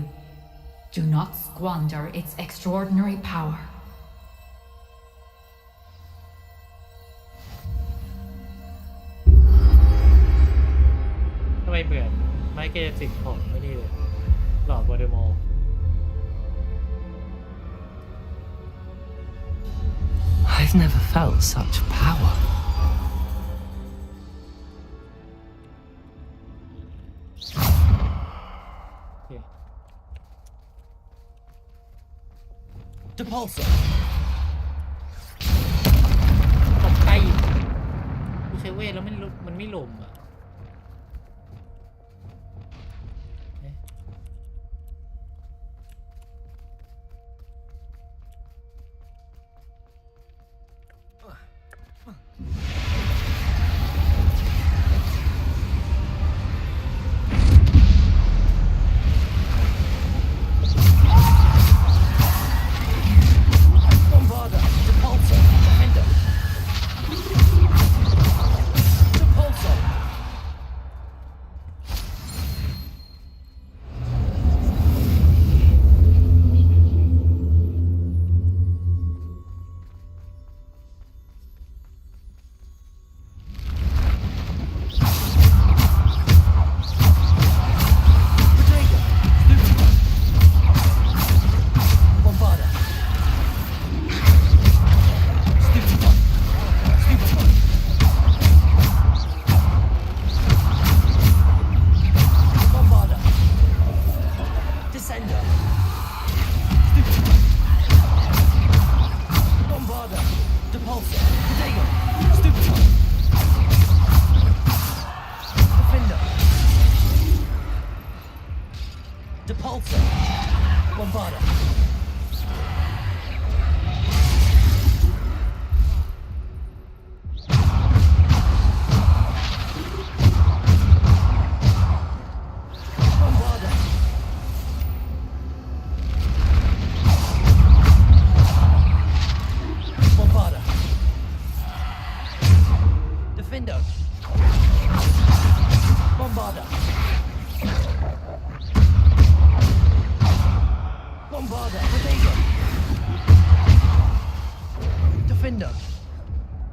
Do not squander its extraordinary power. ทำไมเหมือนไมเคิลสิ่งของไม่นี่เลยหลอดวอลเดมอร์ I've never felt such power. Okay. Depulsor. ตกใจกูใช้เวทแล้วมันไม่หล่มอ่ะ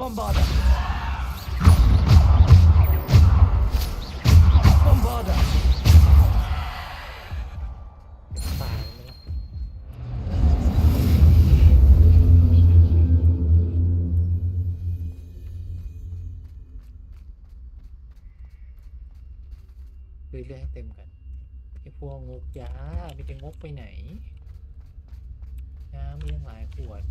Bombarder. Bombarder. เรื่อยๆให้เต็มกันไอ้พวกงกยาไม่จะงกไปไหนน้ำมีตั้งหลายขวด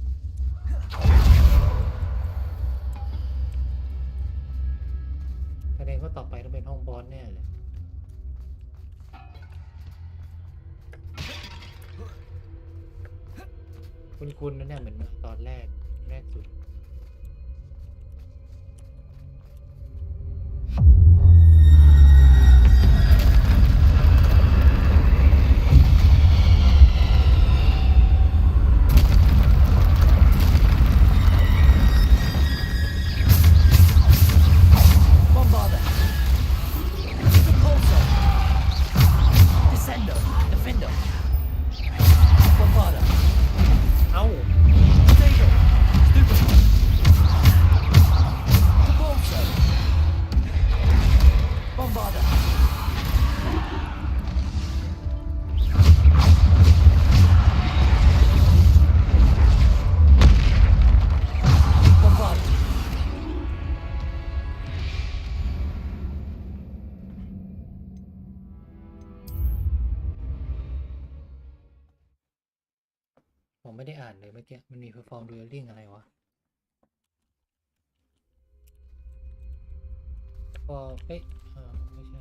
แสดงว่าต่อไปต้องเป็นห้องบอสแน่เลยคุณนั่นเนี่ยเหมือนตอนแรกสุด ไม่ได้อ่านเลยเมื่อกี้มันมี perform dueling อะไรวะพอเอ๊ะไม่ใช่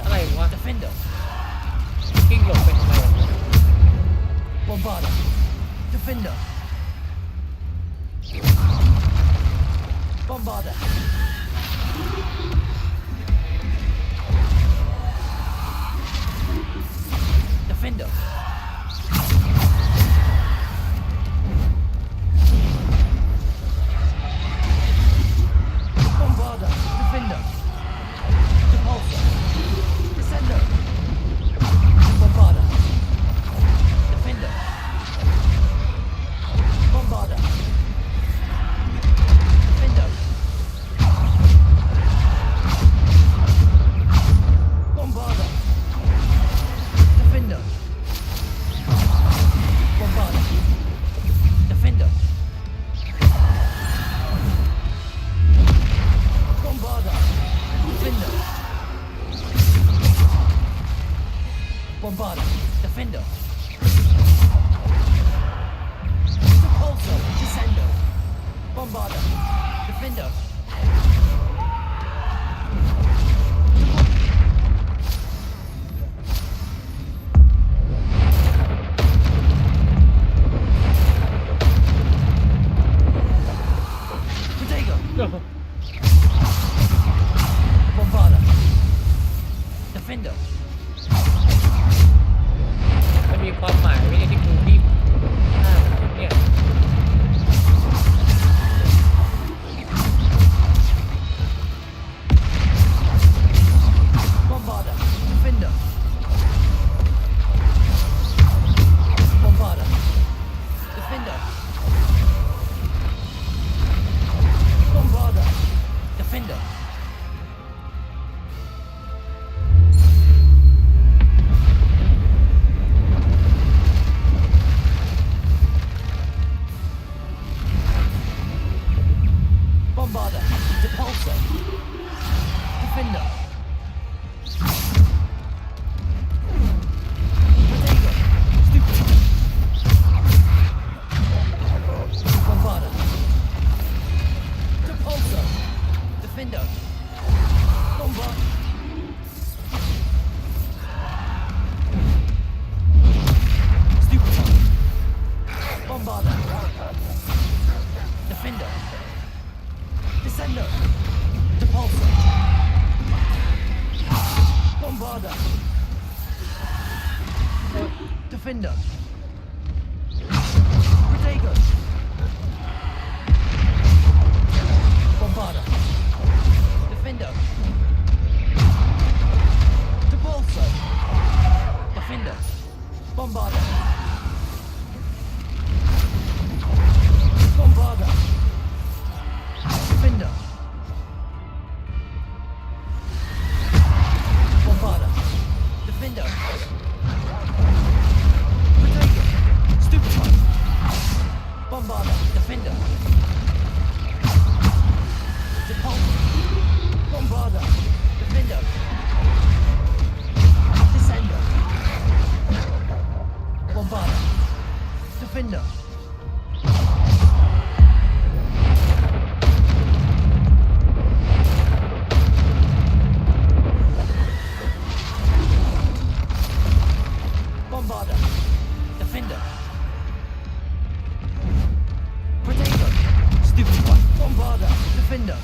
อะไรวะ Defender กิ้งหลบไปทำไมวะ Bombarda Defender Bombarda Defender Bombarda Defender Repulsor Descender Bombarda Defender Bombarda Defender Bombarda Defender Bombarda Defender Bombarda Defender Bombarda Defender Repulsor Descender Bombarda Defender Protego Bombarda Defender มันมีความหมายไหมเนี่ยที่กูรีบเนี่ย Bombarda Defender Bombarda Defender Bombarda Defender Bombarda Repulsor Defender Protego Stupid Bombarda Repulsor Defender Bombarda Stupid Bombarda Defender Descender Repulsor Bombarda Defender Protego Bombarda Defender Repulsor Defender Bombarda Bombarda Defender Bombarda Defender Protego Stupid one Bombarda Defender Repulsor Bombarda Defender Descender Bombarda Defender Bombarda Defender Protego Stupid one Bombarda Defender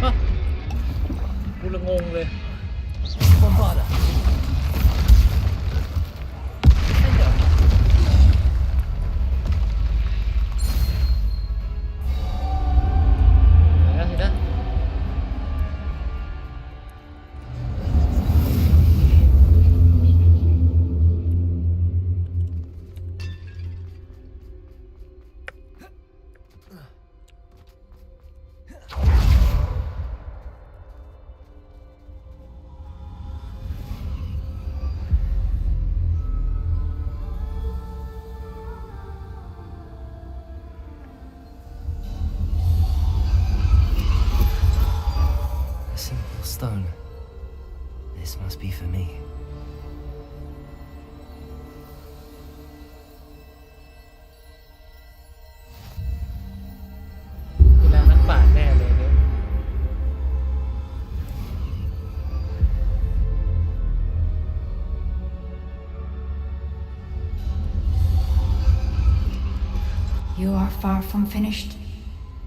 ฮะ You are far from finished.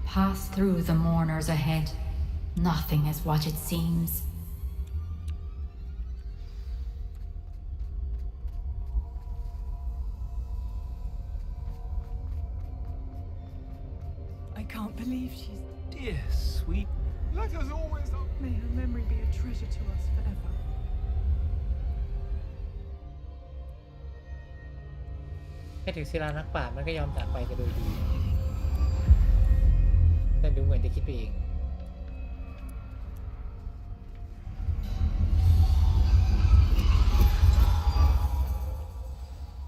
Pass through the mourners ahead. Nothing is what it seems. I can't believe she's... Dear sweet. Let us always... May her memory be a treasure to us forever. แค่ถึงศิลานักปราชญ์มันก็ยอมจากไปกันโดยดี แต่ดูเหมือนจะคิดไปเอง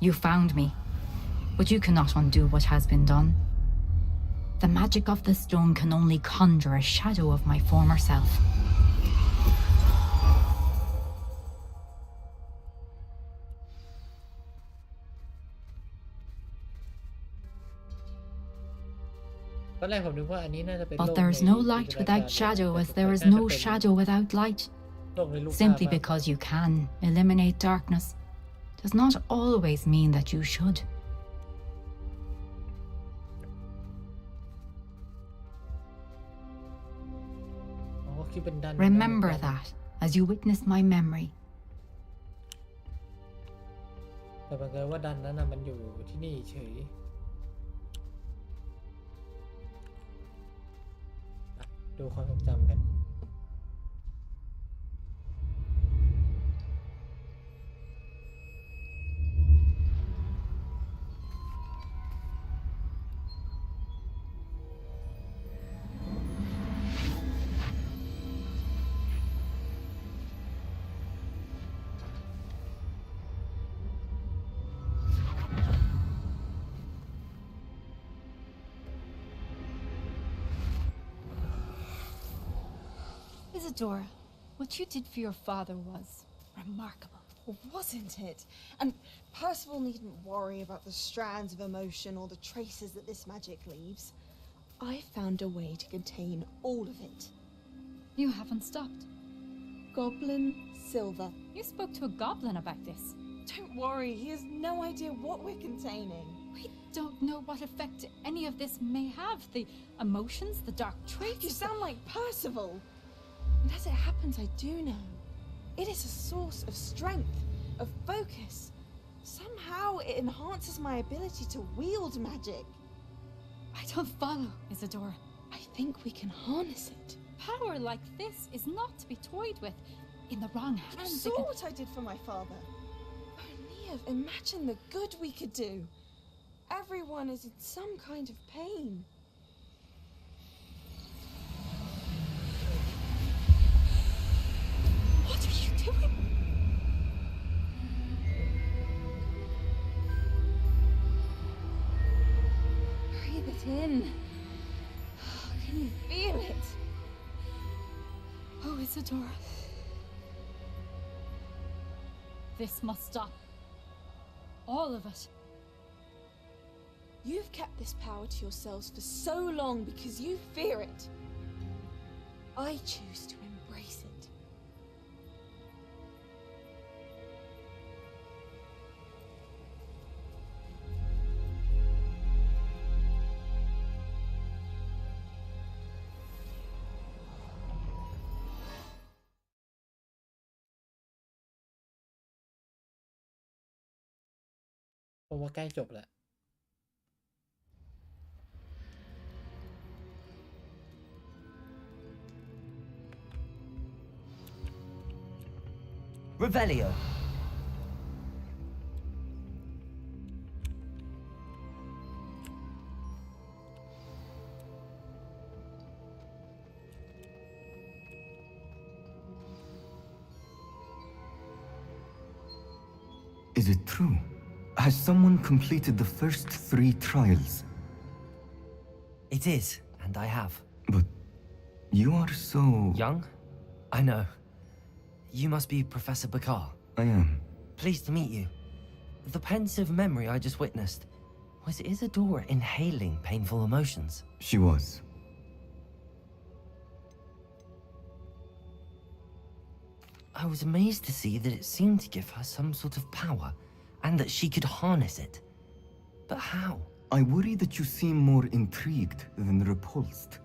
You found me, but you cannot undo what has been done. The magic of the stone can only conjure a shadow of my former self. ตอนแรกผมนึกว่าอันนี้น่าจะเป็นโลก But there is no light without shadow, as there is no shadow without light. โลกในรูปภาพ Simply because you can eliminate darkness does not always mean that you should. Remember that as you witness my memory. แต่บังเอิญว่าดันนั้นน่ะมันอยู่ที่นี่เฉยดูความทรงจำกัน Isadora, what you did for your father was remarkable. Well, wasn't it? And Percival needn't worry about the strands of emotion or the traces that this magic leaves. I found a way to contain all of it. You haven't stopped. Goblin Silver. You spoke to a goblin about this. Don't worry, he has no idea what we're containing. We don't know what effect any of this may have. The emotions, the dark traits. You sound like Percival. And as it happens, I do know. It is a source of strength, of focus. Somehow it enhances my ability to wield magic. I don't follow, Isadora. I think we can harness it. Power like this is not to be toyed with. In the wrong hands, You saw what I did for my father. Oh, Neve, imagine the good we could do. Everyone is in some kind of pain. What are you doing? Breathe it in. Can you feel it? Oh, Isadora. This must stop. All of it. You've kept this power to yourselves for so long because you fear it. I choose to embrace it.ผมว่าใกล้จบแล้ว Revelio. Is it true? Has someone completed the first 3 trials? It is, and I have. But you are so... Young? I know. You must be Professor Bakar. I am. Pleased to meet you. The pensive memory I just witnessed, was Isadora inhaling painful emotions? She was. I was amazed to see that it seemed to give her some sort of power, and that she could harness it. But how? I worry that you seem more intrigued than repulsed.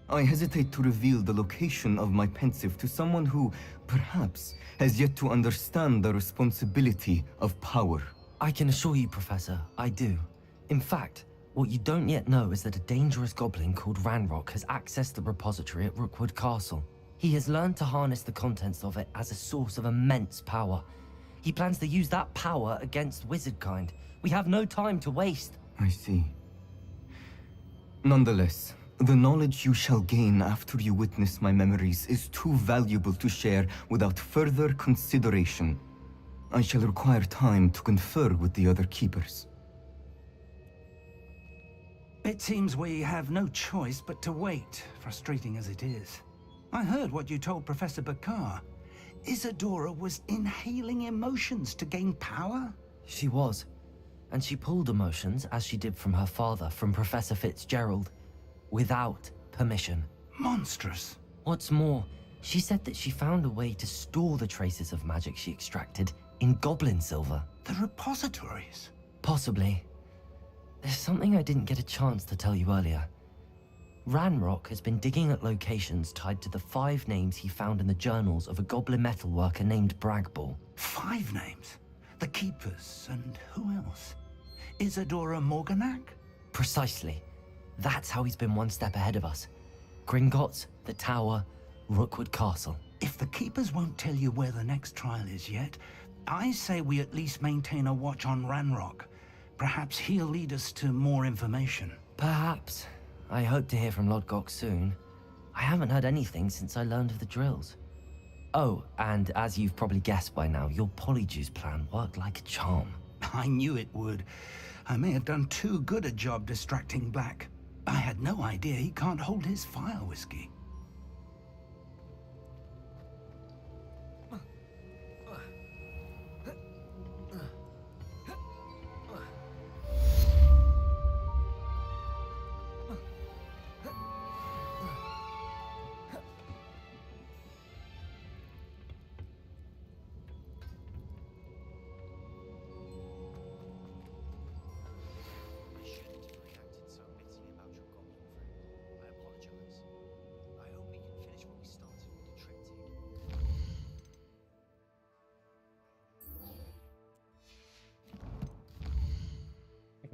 I hesitate to reveal the location of my pensive to someone who, perhaps, has yet to understand the responsibility of power. I can assure you, Professor, I do. In fact, what you don't yet know is that a dangerous goblin called Ranrock has accessed the repository at Rookwood Castle. He has learned to harness the contents of it as a source of immense power. He plans to use that power against wizardkind. We have no time to waste. I see. Nonetheless, the knowledge you shall gain after you witness my memories is too valuable to share without further consideration. I shall require time to confer with the other keepers. It seems we have no choice but to wait, frustrating as it is. I heard what you told Professor Bakar. Isadora was inhaling emotions to gain power? She was. And she pulled emotions, as she did from her father, from Professor Fitzgerald, without permission. Monstrous. What's more, she said that she found a way to store the traces of magic she extracted in goblin silver. The repositories? Possibly. There's something I didn't get a chance to tell you earlier. Ranrock has been digging at locations tied to the 5 names he found in the journals of a goblin metalworker named Bragball. 5 names? The Keepers, and who else? Isadora Morganac? Precisely. That's how he's been one step ahead of us. Gringotts, the Tower, Rookwood Castle. If the Keepers won't tell you where the next trial is yet, I say we at least maintain a watch on Ranrock. Perhaps he'll lead us to more information. Perhaps. I hope to hear from Lodgok soon. I haven't heard anything since I learned of the drills. Oh, and as you've probably guessed by now, your Polyjuice plan worked like a charm. I knew it would. I may have done too good a job distracting Black. I had no idea he can't hold his fire whiskey.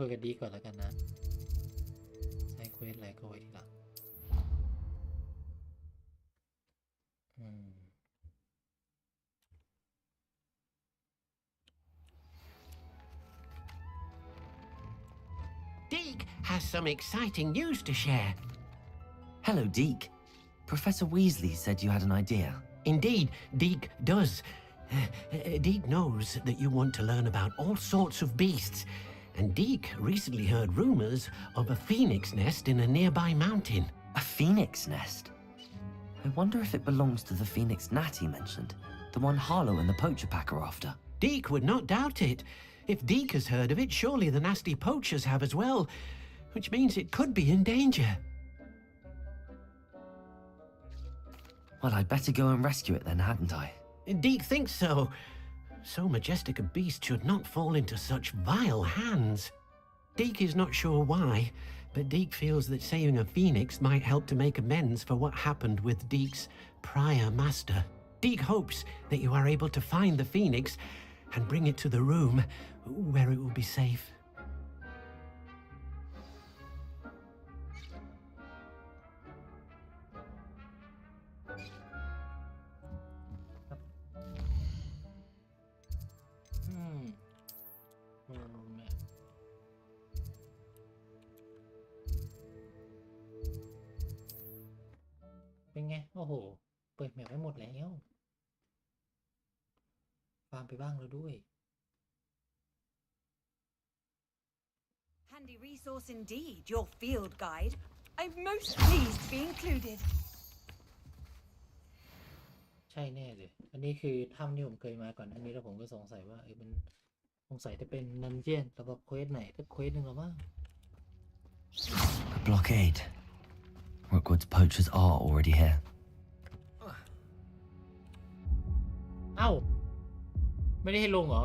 คุยกันดีก่อนแล้วกันนะใช้เควสอะไรก็ไว้ทีหลังDeke has some exciting news to share. Hello, Deke. Professor Weasley said you had an idea. Indeed, Deke does. Deke knows that you want to learn about all sorts of beasts, and Deke recently heard rumors of a phoenix nest in a nearby mountain. A phoenix nest? I wonder if it belongs to the phoenix Nat he mentioned, the one Harlow and the Poacher Pack are after. Deke would not doubt it. If Deke has heard of it, surely the nasty poachers have as well, which means it could be in danger. Well, I'd better go and rescue it then, hadn't I? Deke thinks so. So majestic a beast should not fall into such vile hands. Deke is not sure why, but Deke feels that saving a phoenix might help to make amends for what happened with Deke's prior master. Deke hopes that you are able to find the phoenix and bring it to the room where it will be safe. Map เป็นไงโอ้โหเปิดแมปไว้หมดแล้วฟาร์มไปบ้างแล้วด้วย Handy resource indeed, your field guide. I'm most pleased to be included. ใช่แน่เลยอันนี้คือถ้ำที่ผมเคยมาก่อนอันนี้แล้วผมก็สงสัยว่ามันสงสัยจะเป็นนันเจียนสำหรับเควสไหนถ้าเควสหนึ่งหรอมั้ง A blockade. Rookwood's poachers are already here. เอ้าไม่ได้ให้ลงเหรอ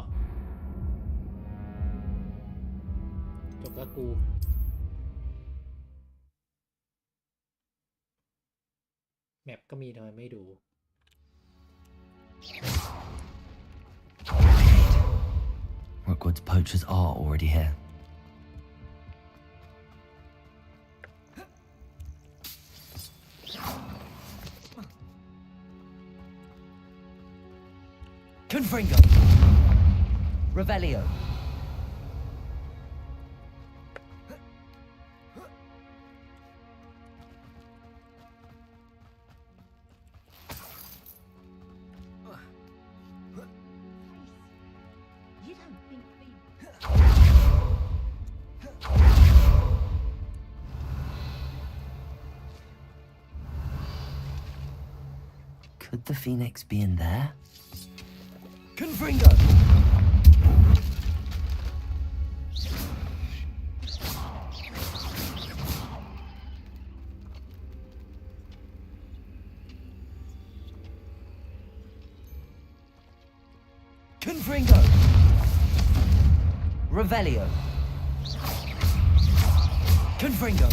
โจ บแล้วกูแมปก็มีทำไมไม่ดู Hogwarts poachers are already here. Confringo! Revelio! You don't think we... Could the Phoenix be in there? Confringo! Confringo! Revelio! Confringo!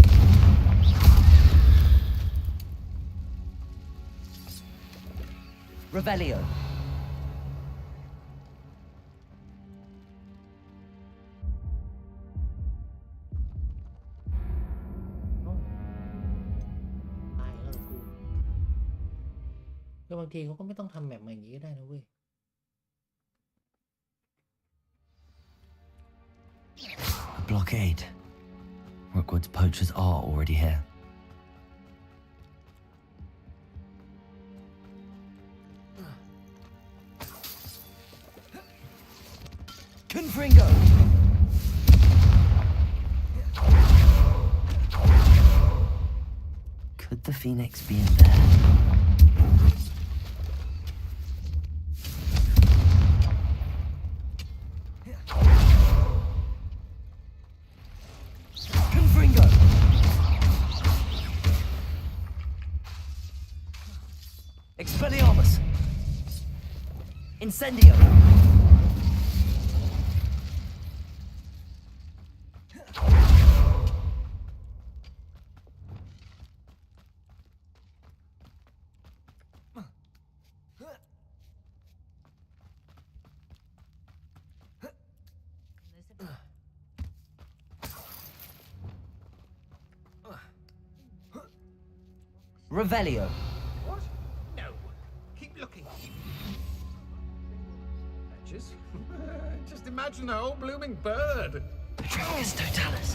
Revelio! Rồi ก็บางทีเขาก็ไม่ต้องทำแบบอย่างนี้ก็ได้นะเว้ย Blockade. Hogwarts poachers are already here. Confringo! Could the Phoenix be in there? Confringo! Expelliarmus! Incendio! Revelio. What? No. Keep looking. Patches? Just imagine a whole blooming bird. Petronius Totalis.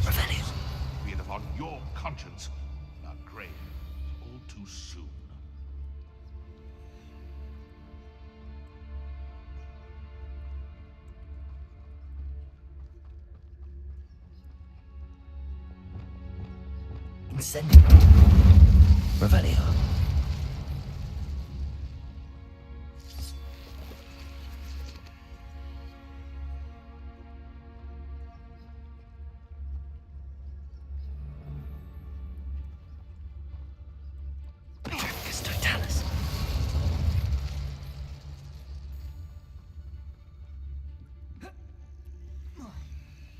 Revelio. Be it upon your conscience. Our grave all too soon. Incendio. Revelio. Petronius Totalis.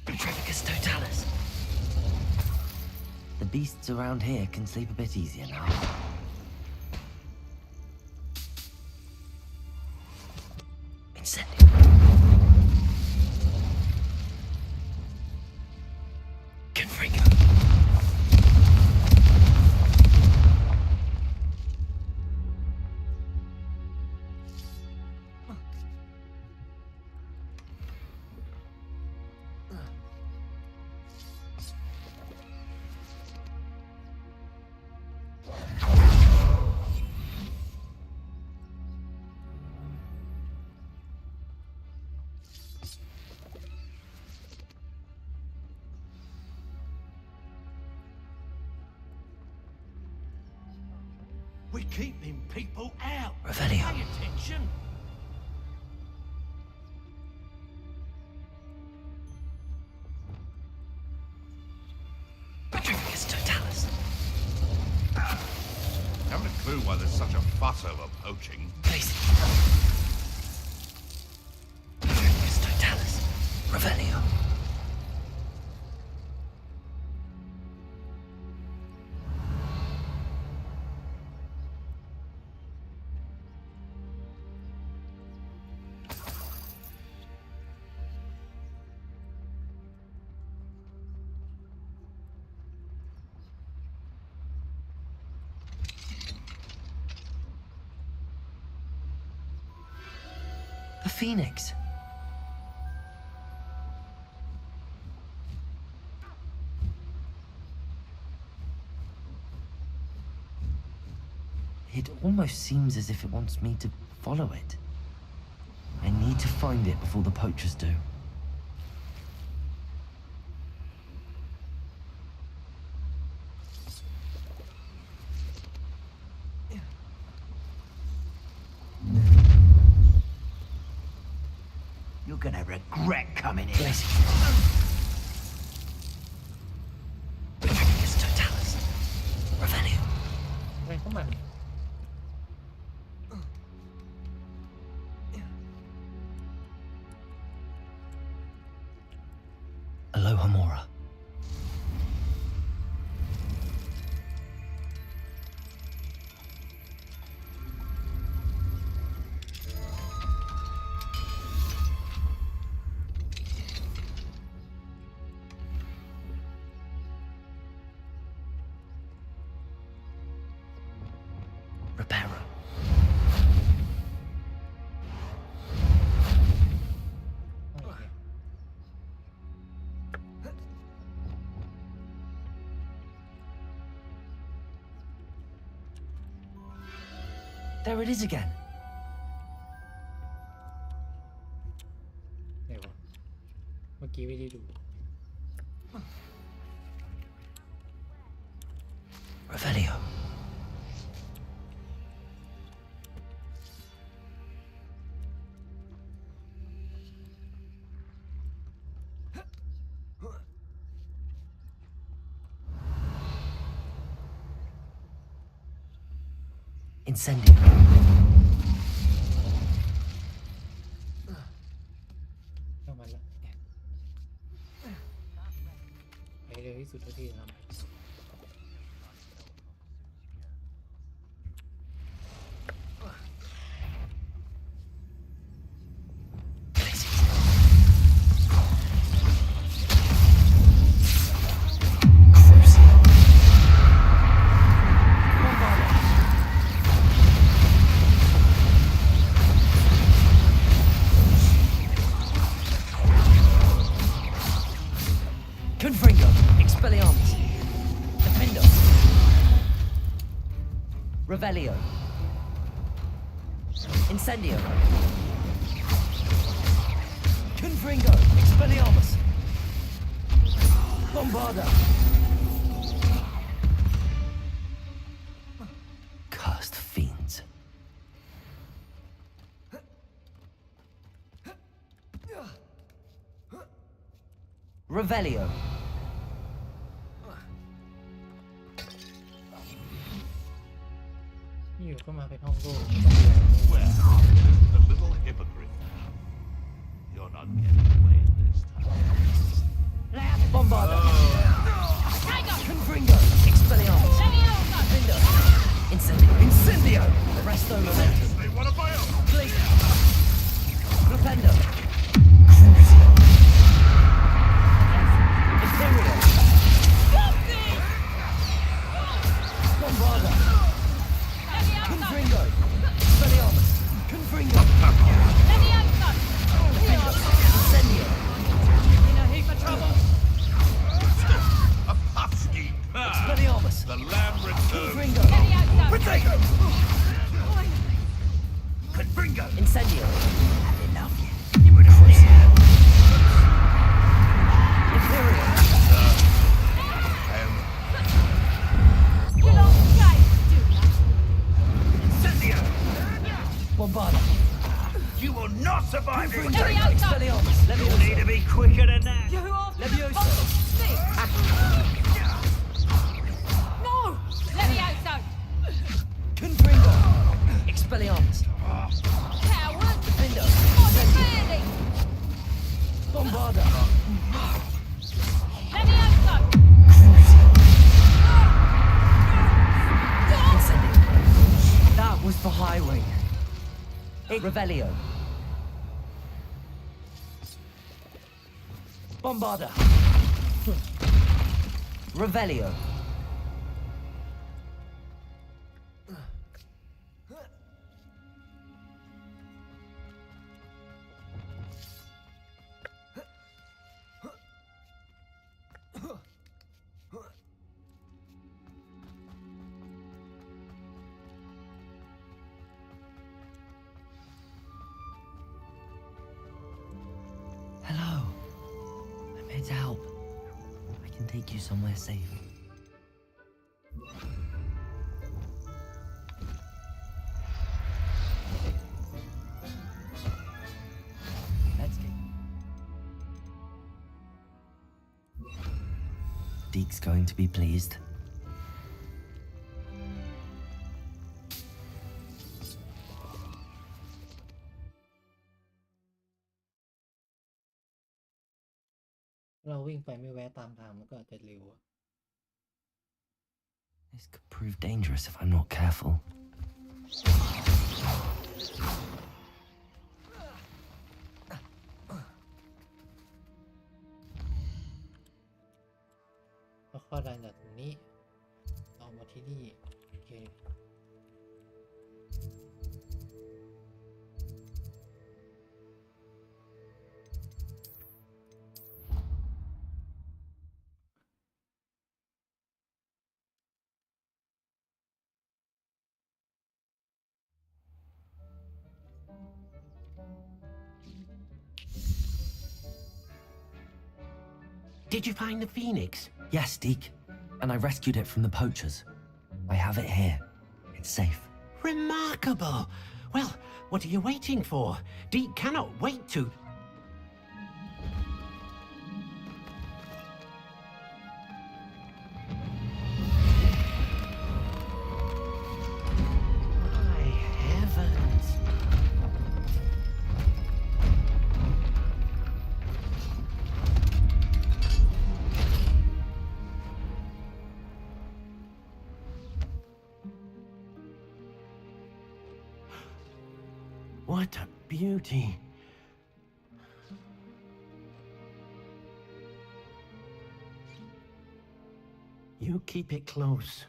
Petronius Totalis. The beasts around here can sleep a bit easier now. Incendio. Confringo. We're keeping people out. Revelio. Pay attention. Petronius Totalis. Haven't a clue why there's such a fuss over for poaching. Please. Totalis. Revelio. A phoenix. It almost seems as if it wants me to follow it. I need to find it before the poachers do. You're gonna regret coming here. It's Totalis. Revelio. อะไรเข้ามา Aloha Mora. Reparo. There it is again. ไหนวะเมื่อกี้ไม่ได้ดู Revelio. Incendio. เข้ามาแล้วไปเร็วที่สุดเท่าที่ทำ Confringo. Expelliarmus. Defendo. Revelio. Incendio. Confringo. Expelliarmus. Bombarda. Cursed fiends. Revelio.อยู่ก็มาเป็นห้องโล่ง Well, the little hypocrite. You're not getting away this time. Bombarda. Confringo. Expelliarmus. Defendo. Incendio. Incendio. Resto momentum. They want a bio. Please. Rependo. Imperial. Bombarda. Confringo. Expelliarmus. Confringo. Defendo. Incendio. In a heap of trouble. A Popsky. Expelliarmus. The lamb returns. Confringo. Protego. Confringo. Incendio. Enough. Imperial. Incendio. Bombarda. You will not survive this Confringo. day. Expelliarmus. You need to be quicker than that. Levioso. No! Levioso! Confringo. Expelliarmus! Coward! Defender! Defending! Bombarda! Leviosa! Incendiary! That was for Highway. Revelio. Bombarda. Revelio. Hello. I'm here to help. I can take you somewhere safe. Let's go. Deke's going to be pleased. เราวิ่งไปไม่แวะตามทางมันก็อาจจะเร็วอะ This could prove dangerous if I'm not careful. แล้วข้อดันจากตรงนี้เอามาที่นี่โอเค Did you find the phoenix? Yes, Deke. And I rescued it from the poachers. I have it here. It's safe. Remarkable. Well, what are you waiting for? Deke cannot wait to... My heavens. What a beauty. You keep it close.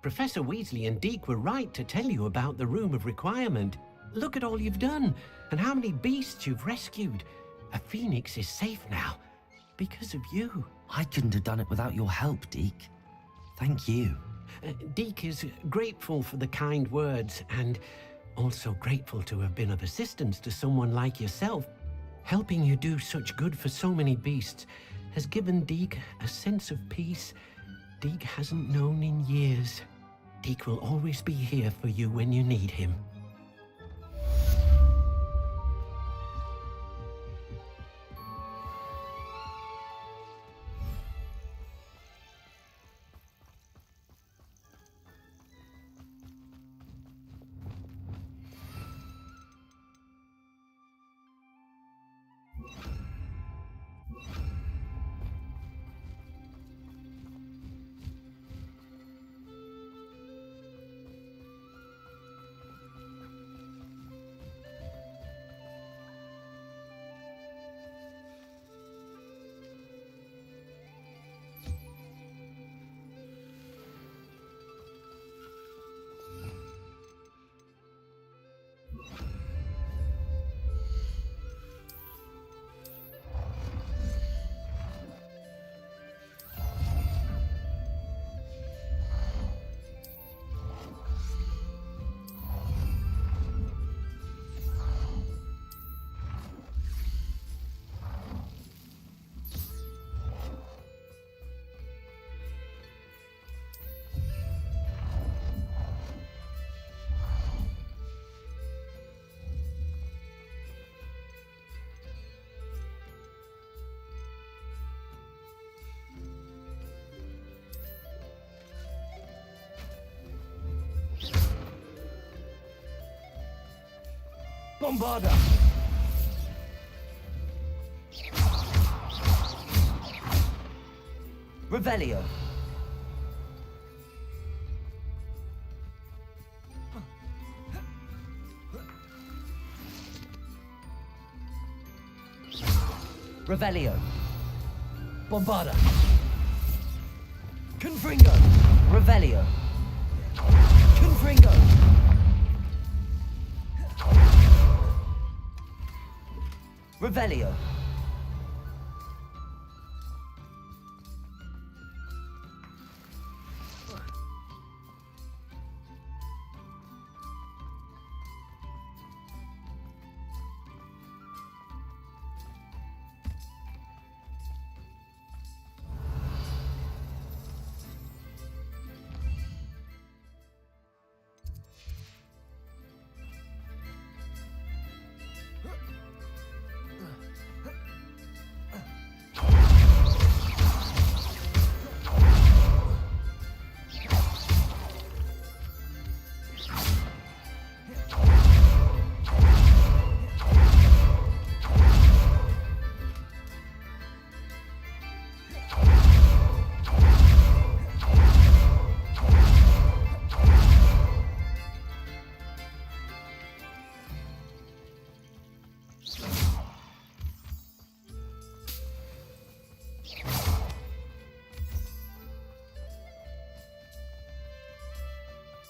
Professor Weasley and Deke were right to tell you about the Room of Requirement. Look at all you've done, and how many beasts you've rescued. A phoenix is safe now, because of you. I couldn't have done it without your help, Deke. Thank you. Deke is grateful for the kind words, and also grateful to have been of assistance to someone like yourself. Helping you do such good for so many beasts has given Deke a sense of peace Deke hasn't known in years. Deke will always be here for you when you need him. Bombarda! Revelio. Revelio. Bombarda. Confringo. Revelio. Confringo. Revelio.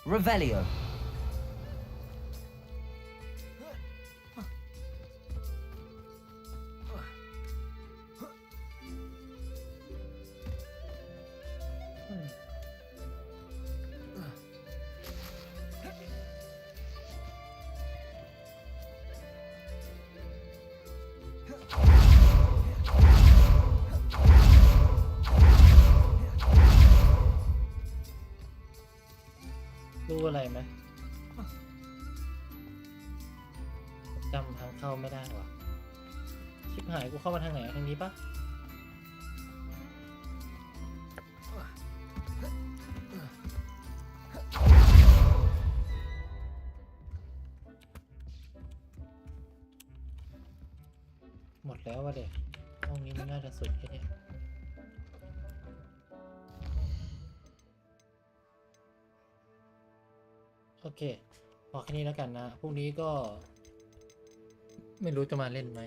Revelio.รู้อะไรไหมจำทางเข้าไม่ได้ว่ะชิบหายกูเข้ามาทางไหนทางนี้ปะหมดแล้ววะเด็กห้องนี้มันน่าจะสุดแค่นี้โอเคพอแค่นี้แล้วกันนะพรุ่งนี้ก็ไม่รู้จะมาเล่นไหม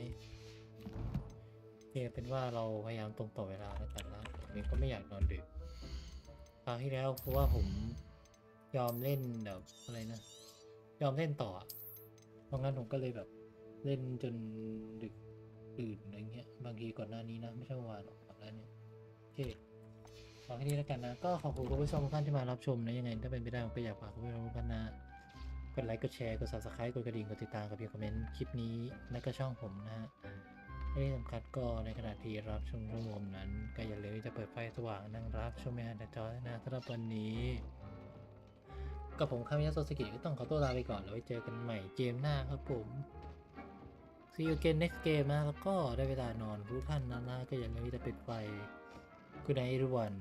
เป็นว่าเราพยายามตรงต่อเวลาแล้วกันนะผมเองก็ไม่อยากนอนดึกคราวที่แล้วเพราะว่าผมยอมเล่นแบบอะไรนะยอมเล่นต่อเพราะงั้นผมก็เลยแบบเล่นจนดึกดื่นอะไรเงี้ยบางทีก่อนหน้านี้นะไม่ใช่เมื่อวานหรอกก่อนหน้านี้โอเคขอแค่นี้แล้วกันนะก็ขอบคุณคุณผู้ชมทุกท่านที่มารับชมนะยังไงถ้าเป็นไปได้ผมก็อยากฝากคุณผู้ชมทุกท่านนะกดไลค์กดแชร์กด Subscribe กดกระดิ่งกดติดตามกดพิมพ์คอมเมนต์คลิปนี้และก็ช่องผมนะฮะที่สำคัญก็ในขณะที่รับชมร่วมนั้นก็อย่าลืมจะเปิดไฟสว่างนั่งรับชมในหันจอนะสำหรับวันนี้กับผมคามิยะโซซึกิก็ต้องขอตัวลาไปก่อนแล้วไว้เจอกันใหม่เกมหน้าครับผม See you again next game นะแล้วก็ได้เวลานอนทุกท่านนะก็อย่าลืมจะปิดไฟGood night everyone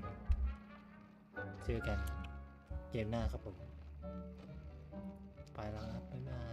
เจอกันเกมหน้าครับผมไปแล้วครับบ๊ายบาย